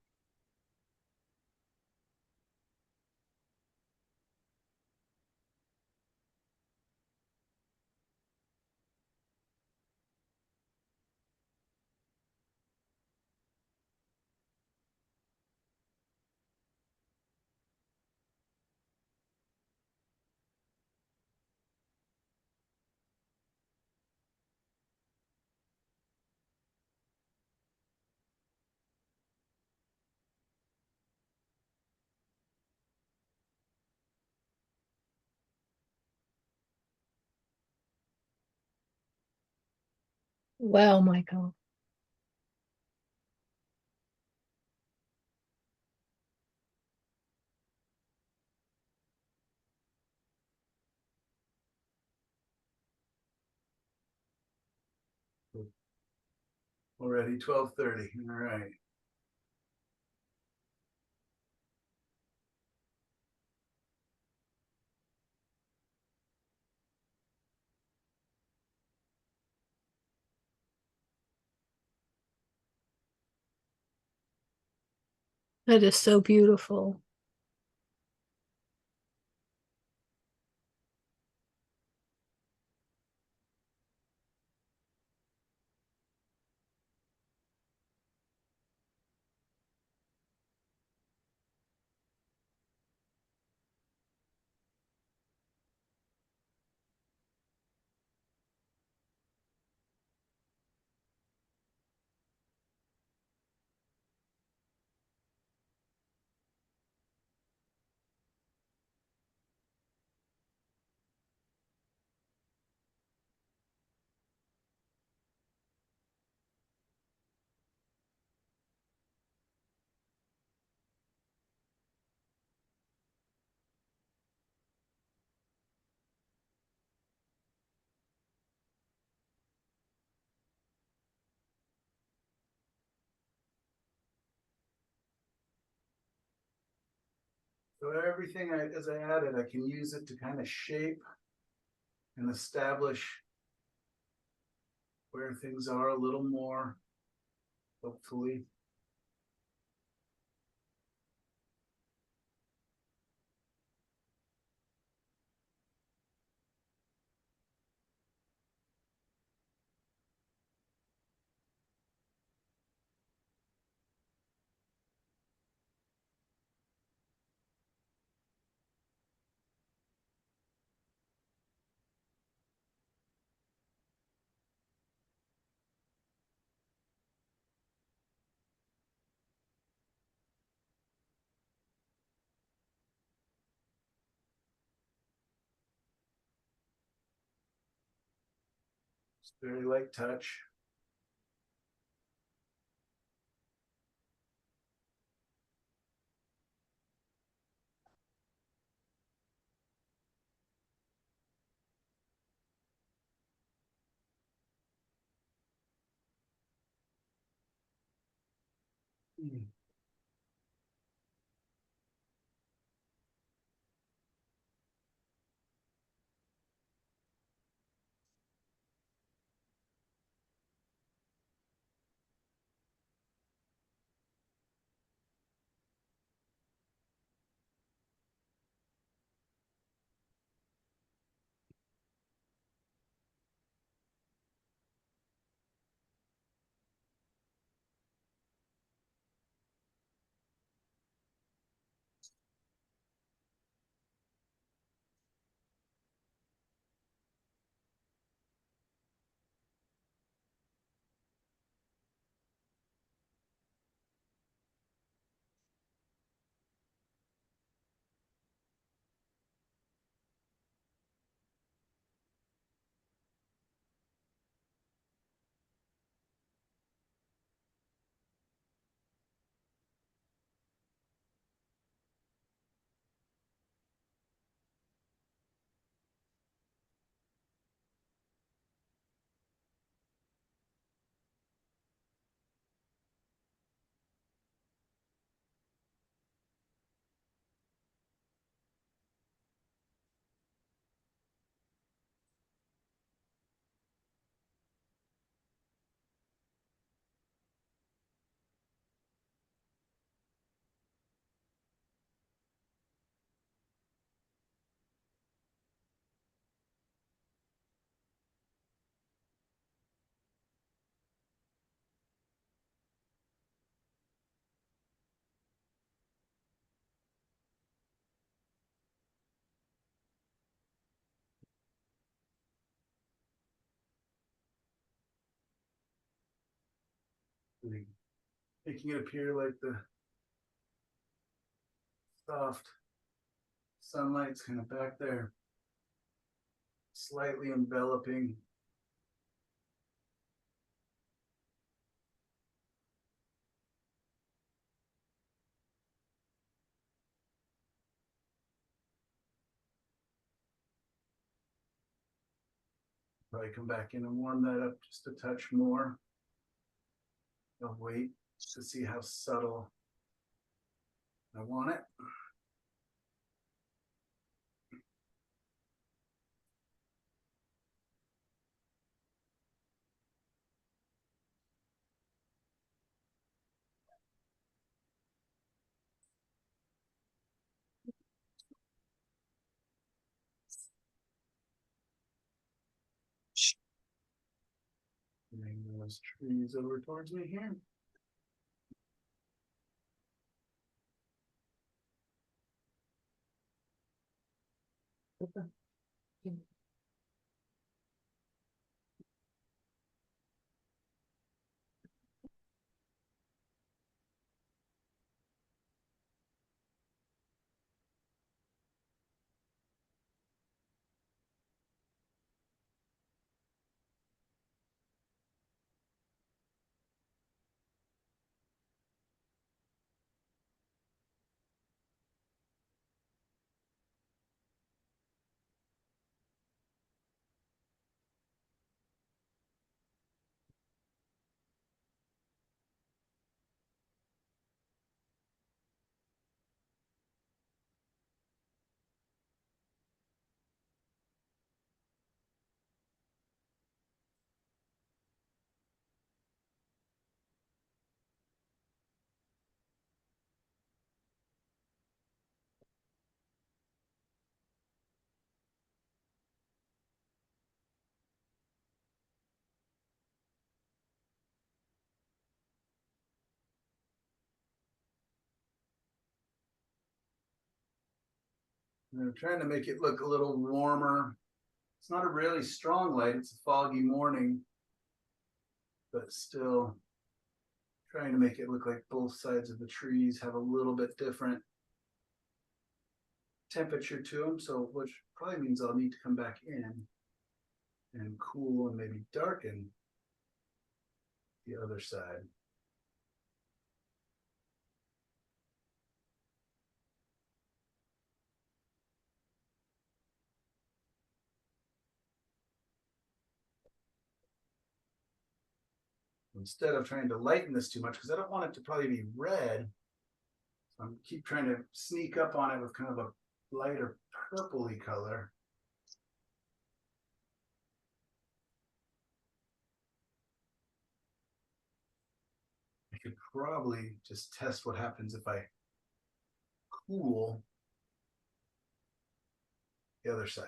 Wow, Michael. Already 12:30. All right. That is so beautiful. So everything as I added, I can use it to kind of shape and establish where things are a little more, hopefully. Very light touch. Making it appear like the soft sunlight's kind of back there, slightly enveloping. Probably come back in and warm that up just a touch more. I'll wait to see how subtle I want it. Bring those trees over towards me here. And I'm trying to make it look a little warmer. It's not a really strong light. It's a foggy morning, but still trying to make it look like both sides of the trees have a little bit different temperature to them. So, which probably means I'll need to come back in. and cool and maybe darken the other side. Instead of trying to lighten this too much, because I don't want it to probably be red, so I'm keep trying to sneak up on it with kind of a lighter purpley color. I could probably just test what happens if I cool the other side.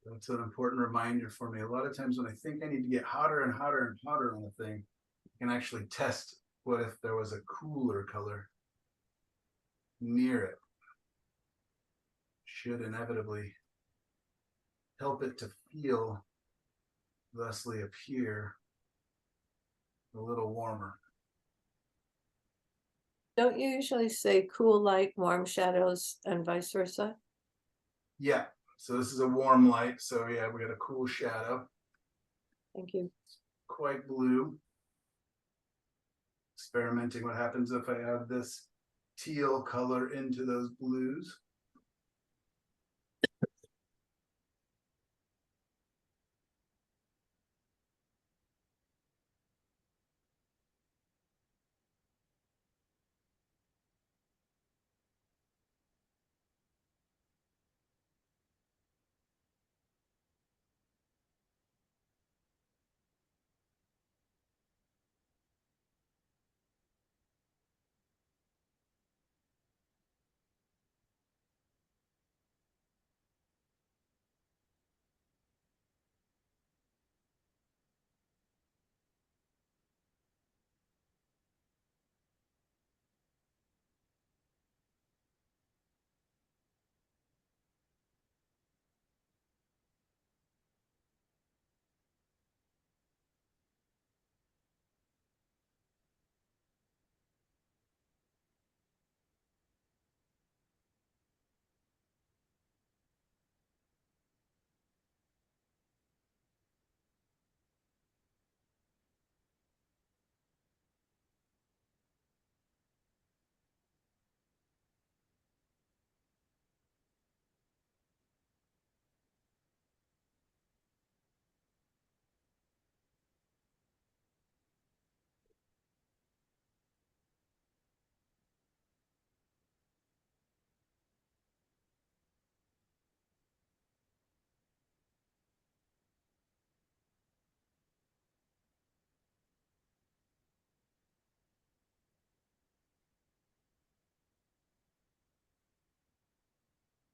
That's an important reminder for me. A lot of times when I think I need to get hotter and hotter and hotter on the thing, I can actually test what if there was a cooler color near it. Should inevitably help it to feel, thusly appear a little warmer. Don't you usually say cool light, warm shadows, and vice versa? Yeah, so this is a warm light. So yeah, we got a cool shadow, Thank you. quite blue. Experimenting what happens if I add this teal color into those blues.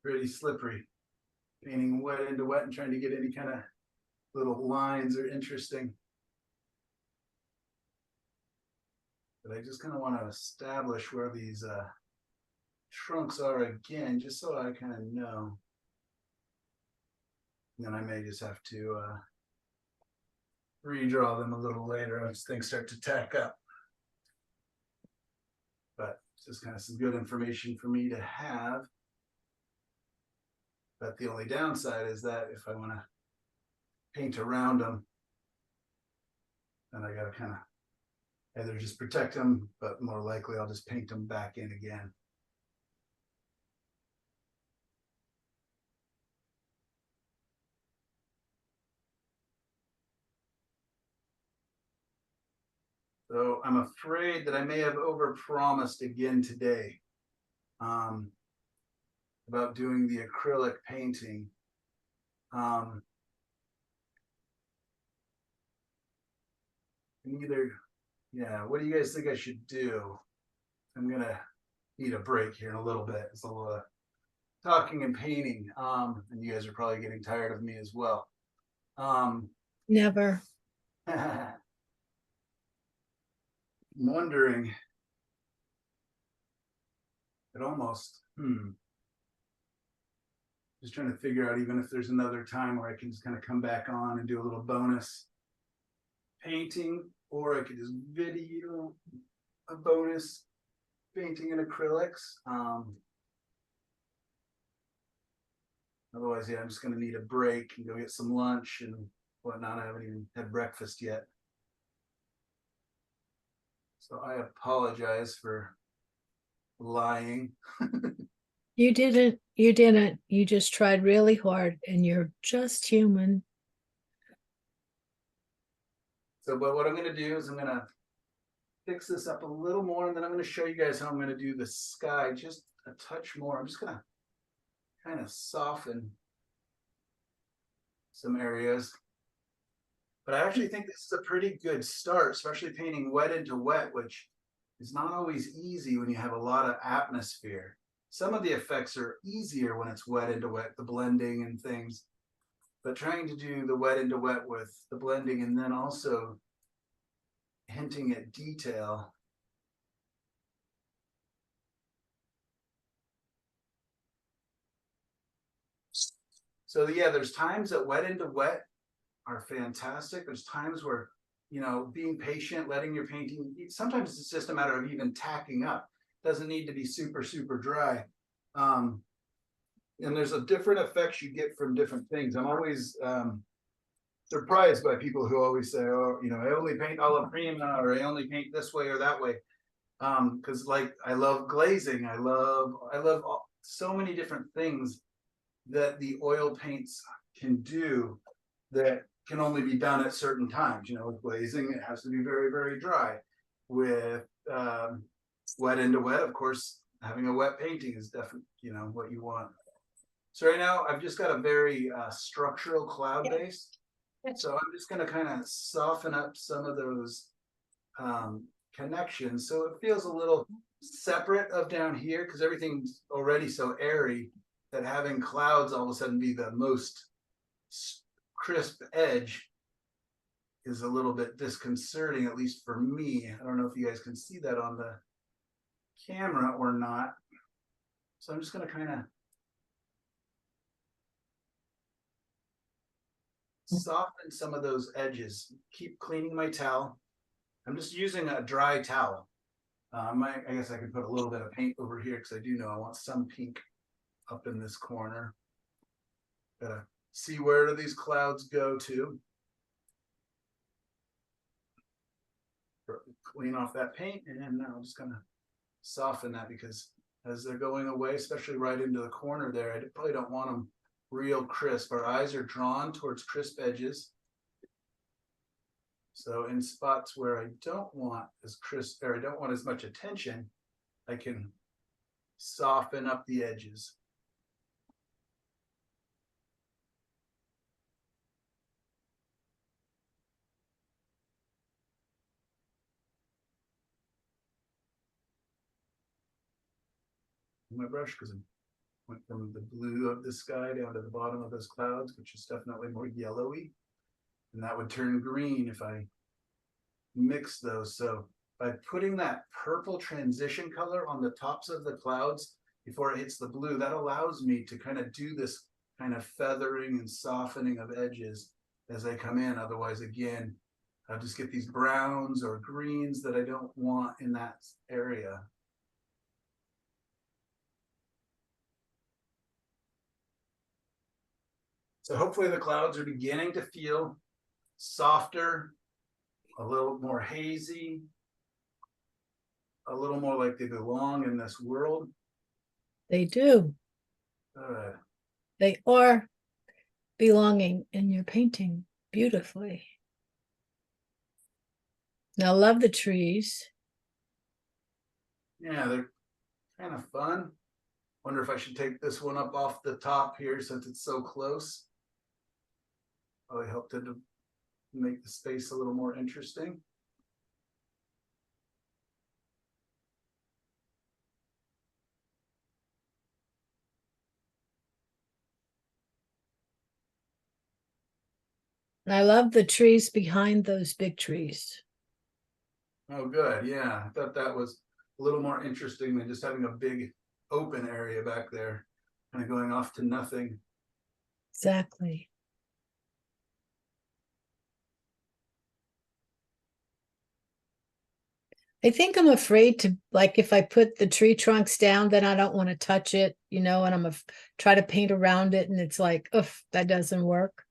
Pretty slippery. Painting wet into wet and trying to get any kind of little lines are interesting. But I just kind of want to establish where these trunks are again, just so I kind of know. And then I may just have to redraw them a little later as things start to tack up. But it's just kind of some good information for me to have. But the only downside is that if I want to paint around them, then I got to kind of either just protect them, but more likely I'll just paint them back in again. So I'm afraid that I may have overpromised again today. about doing the acrylic painting. Either, yeah, what do you guys think I should do? I'm gonna need a break here in a little bit. It's a lot of talking and painting. And you guys are probably getting tired of me as well. Never. I'm wondering, it almost, just trying to figure out even if there's another time where I can just kind of come back on and do a little bonus painting, or I could just video a bonus painting in acrylics. Otherwise, yeah, I'm just going to need a break and go get some lunch and whatnot. I haven't even had breakfast yet. So I apologize for lying. You didn't. You didn't. You just tried really hard and you're just human. So, but what I'm going to do is I'm going to fix this up a little more, and then I'm going to show you guys how I'm going to do the sky just a touch more. I'm just going to kind of soften some areas. But I actually think this is a pretty good start, especially painting wet into wet, which is not always easy when you have a lot of atmosphere. Some of the effects are easier when it's wet into wet, the blending and things. But trying to do the wet into wet with the blending and then also hinting at detail. So yeah, there's times that wet into wet are fantastic. There's times where, you know, being patient, letting your painting, sometimes it's just a matter of even tacking up. It doesn't need to be super, super dry. And there's a different effects you get from different things. I'm always surprised by people who always say, oh, you know, I only paint alla prima, or I only paint this way or that way. Because like I love glazing, I love so many different things that the oil paints can do that can only be done at certain times. You know, with glazing, it has to be very, very dry. With wet into wet, of course, having a wet painting is definitely, you know, what you want. So right now, I've just got a very structural cloud base. So I'm just going to kind of soften up some of those connections. So it feels a little separate of down here because everything's already so airy that having clouds all of a sudden be the most crisp edge is a little bit disconcerting, at least for me. I don't know if you guys can see that on the camera or not. So I'm just going to kind of soften some of those edges. Keep cleaning my towel. I'm just using a dry towel. I guess I could put a little bit of paint over here because I do know I want some pink up in this corner. Gotta see where do these clouds go to. Clean off that paint, and now I'm just gonna soften that because as they're going away, especially right into the corner there, I probably don't want them real crisp. Our eyes are drawn towards crisp edges. So in spots where I don't want as crisp, or I don't want as much attention, I can soften up the edges. My brush, because I went from the blue of the sky down to the bottom of those clouds, which is definitely more yellowy, and that would turn green if I mix those. So by putting that purple transition color on the tops of the clouds before it hits the blue, that allows me to kind of do this kind of feathering and softening of edges as I come in. Otherwise, again, I'll just get these browns or greens that I don't want in that area. So hopefully the clouds are beginning to feel softer, a little more hazy, a little more like they belong in this world. They do. They are belonging in your painting beautifully. Now, love the trees. Yeah, they're kind of fun. Wonder if I should take this one up off the top here since it's so close. Probably helped it to make the space a little more interesting. And I love the trees behind those big trees. Oh, good. Yeah, I thought that was a little more interesting than just having a big open area back there, kind of going off to nothing. Exactly. I think I'm afraid to, like, if I put the tree trunks down, then I don't want to touch it, and I'm try to paint around it, and it's like, oof, that doesn't work.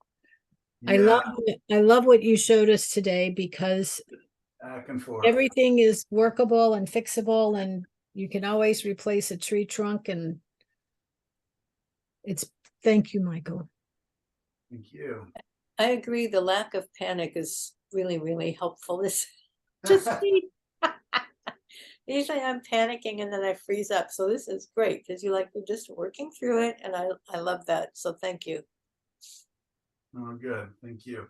I Yeah, love what you showed us today, because back and forth. everything is workable and fixable, and you can always replace a tree trunk, and thank you, Michael. Thank you. I agree. The lack of panic is really, really helpful. This just me. Usually I'm panicking and then I freeze up. So this is great because you're just working through it. And I love that. So thank you. Oh, good. Thank you.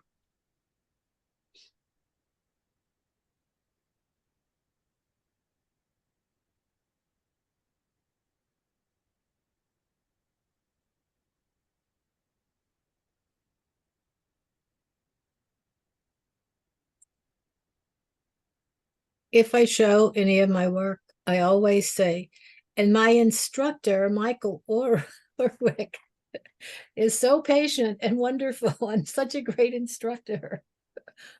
If I show any of my work, I always say, and my instructor, Michael Orwick, is so patient and wonderful and such a great instructor.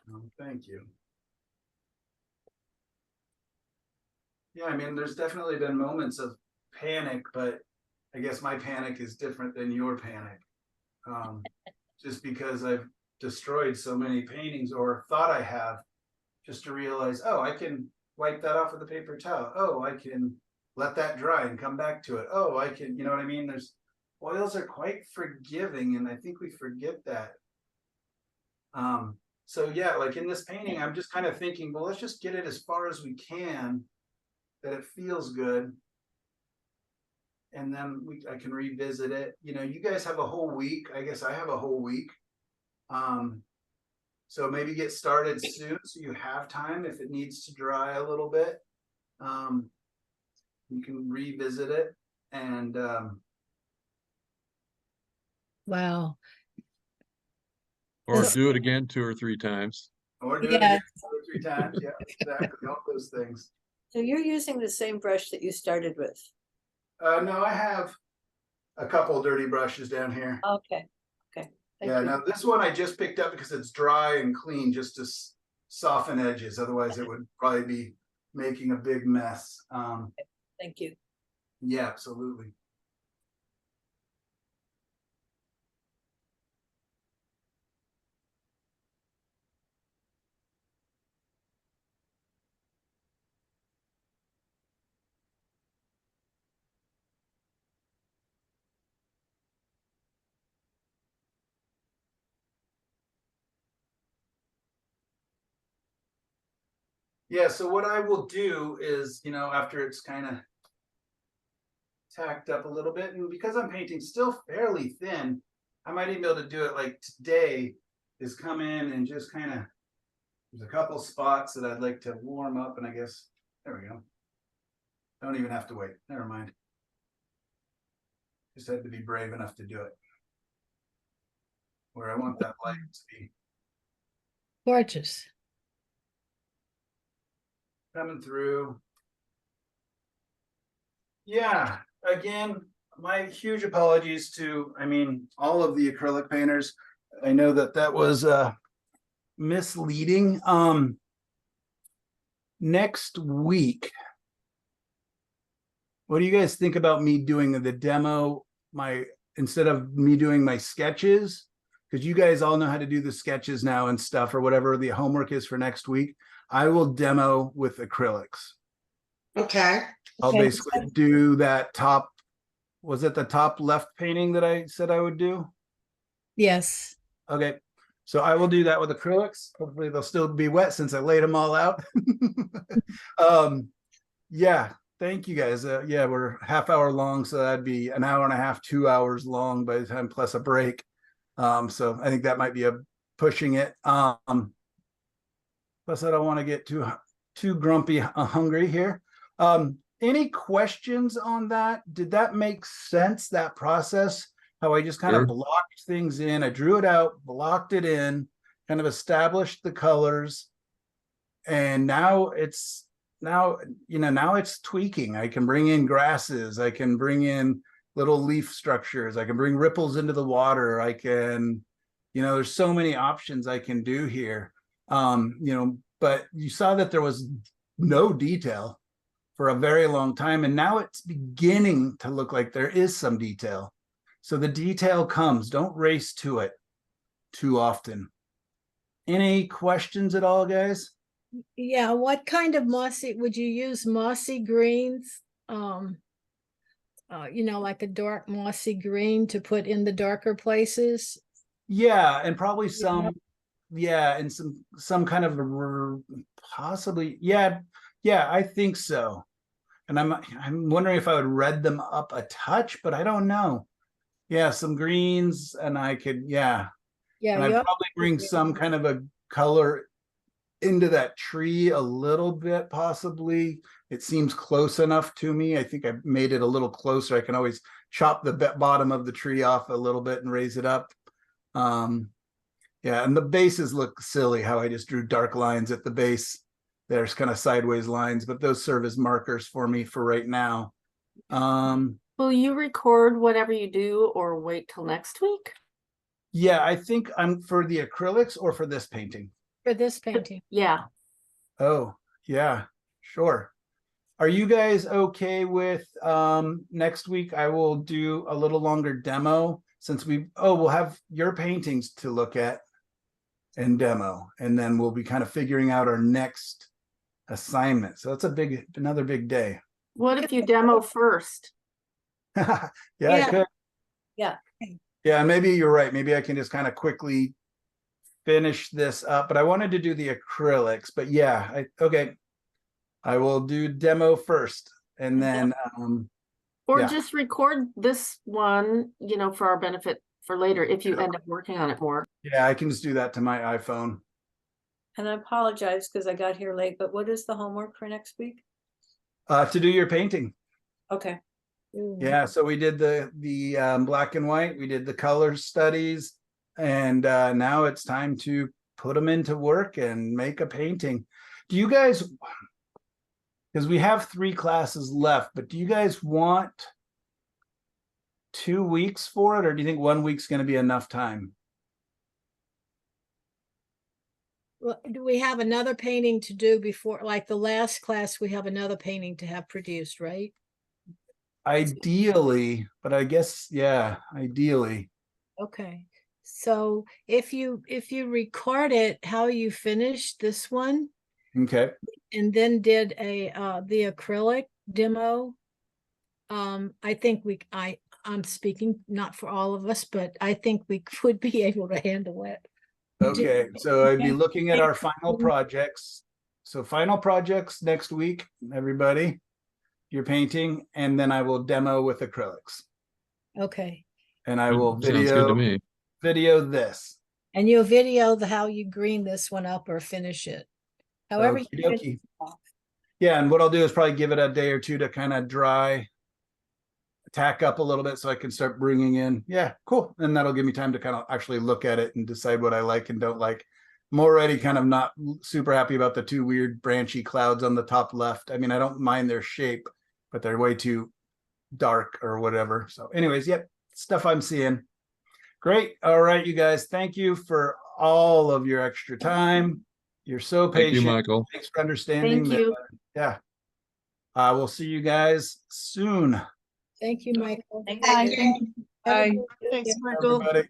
Oh, thank you. Yeah, I mean, there's definitely been moments of panic, but I guess my panic is different than your panic. Just because I've destroyed so many paintings or thought I have, just to realize, oh, I can wipe that off with a paper towel. Oh, I can let that dry and come back to it. Oh, I can, you know what I mean? Oils are quite forgiving, and I think we forget that. So yeah, like in this painting, I'm just kind of thinking, well, let's just get it as far as we can, that it feels good. And then I can revisit it. You guys have a whole week. I guess I have a whole week. So maybe get started soon so you have time if it needs to dry a little bit. You can revisit it and Wow. Or So- do it again 2 or 3 times. or do it Yeah. again 2 or 3 times. Yeah, exactly. All those things. So you're using the same brush that you started with. No, I have a couple dirty brushes down here. Okay. Okay. Thank Yeah, you. now this one I just picked up because it's dry and clean, just to soften edges. Otherwise, it would probably be making a big mess. Thank you. Yeah, absolutely. Yeah, so what I will do is, after it's kind of tacked up a little bit, and because I'm painting still fairly thin, I might even be able to do it like today, is come in and just kind of, there's a couple spots that I'd like to warm up, and I guess, there we go. Don't even have to wait. Never mind. Just had to be brave enough to do it. Where I want that light to be Gorgeous. coming through. Yeah, again, my huge apologies to, all of the acrylic painters. I know that was misleading. Next week, what do you guys think about me doing the demo, instead of me doing my sketches? Because you guys all know how to do the sketches now and stuff, or whatever the homework is for next week. I will demo with acrylics. Okay. I'll Okay. basically do that top, was it the top left painting that I said I would do? Yes. Okay, so I will do that with acrylics. Hopefully they'll still be wet since I laid them all out. Yeah, thank you guys. Yeah, we're half hour long, so that'd be an hour and a half, 2 hours long by the time plus a break. So I think that might be pushing it. Plus I don't want to get too grumpy, hungry here. Any questions on that? Did that make sense, that process? How I just kind Sure. of blocked things in. I drew it out, blocked it in, kind of established the colors. And now it's tweaking. I can bring in grasses. I can bring in little leaf structures. I can bring ripples into the water. I can, there's so many options I can do here. But you saw that there was no detail for a very long time. And now it's beginning to look like there is some detail. So the detail comes. Don't race to it too often. Any questions at all, guys? Yeah, what kind of mossy, would you use mossy greens? Like a dark mossy green to put in the darker places? Yeah, and probably and some kind of possibly, yeah, I think so. And I'm wondering if I would red them up a touch, but I don't know. Yeah, some greens, and I could, Yeah, and I'd probably bring some kind of a color into that tree a little bit, possibly. It seems close enough to me. I think I made it a little closer. I can always chop the bottom of the tree off a little bit and raise it up. Yeah, and the bases look silly how I just drew dark lines at the base. There's kind of sideways lines, but those serve as markers for me for right now. Will you record whatever you do or wait till next week? Yeah, I think I'm for the acrylics or for this painting. For this painting. Yeah. Oh, yeah, sure. Are you guys okay with next week? I will do a little longer demo since we'll have your paintings to look at and demo, and then we'll be kind of figuring out our next assignment. So that's another big day. What if you demo first? Yeah, Yeah. I could. Yeah. Yeah, maybe you're right. Maybe I can just kind of quickly finish this up, but I wanted to do the acrylics. But yeah, okay. I will do demo first, and then Or yeah. just record this one, for our benefit for later if you end up working on it more. Yeah, I can just do that to my iPhone. And I apologize because I got here late, but what is the homework for next week? To do your painting. Okay. Yeah, so we did the black and white, we did the color studies, and now it's time to put them into work and make a painting. Do you guys, because we have 3 classes left, but do you guys want 2 weeks for it, or do you think 1 week's going to be enough time? Well, do we have another painting to do before, like the last class, we have another painting to have produced, right? Ideally, but I guess, yeah, ideally. Okay. So if you record it, how you finished this one, Okay. and then did the acrylic demo, I think I'm speaking not for all of us, but I think we would be able to handle it. Okay, so I'd be looking at our final projects. So final projects next week, everybody, your painting, and then I will demo with acrylics. Okay. And I will Sounds good to me. video this. And you'll video how you green this one up or finish it. However you Okie finish dokie. it off. Yeah, and what I'll do is probably give it a day or two to kind of dry, tack up a little bit so I can start bringing in. Yeah, cool. And that'll give me time to kind of actually look at it and decide what I like and don't like. I'm already kind of not super happy about the 2 weird branchy clouds on the top left. I mean, I don't mind their shape, but they're way too dark or whatever. So anyways, yep, stuff I'm seeing. Great. All right, you guys, thank you for all of your extra time. You're so patient. Thank you, Michael. Thanks for understanding. Thank you. Yeah. We'll see you guys soon. Thank you, Michael. Thank Thank you. you. Have a Bye. good Thanks, weekend. Michael. Everybody.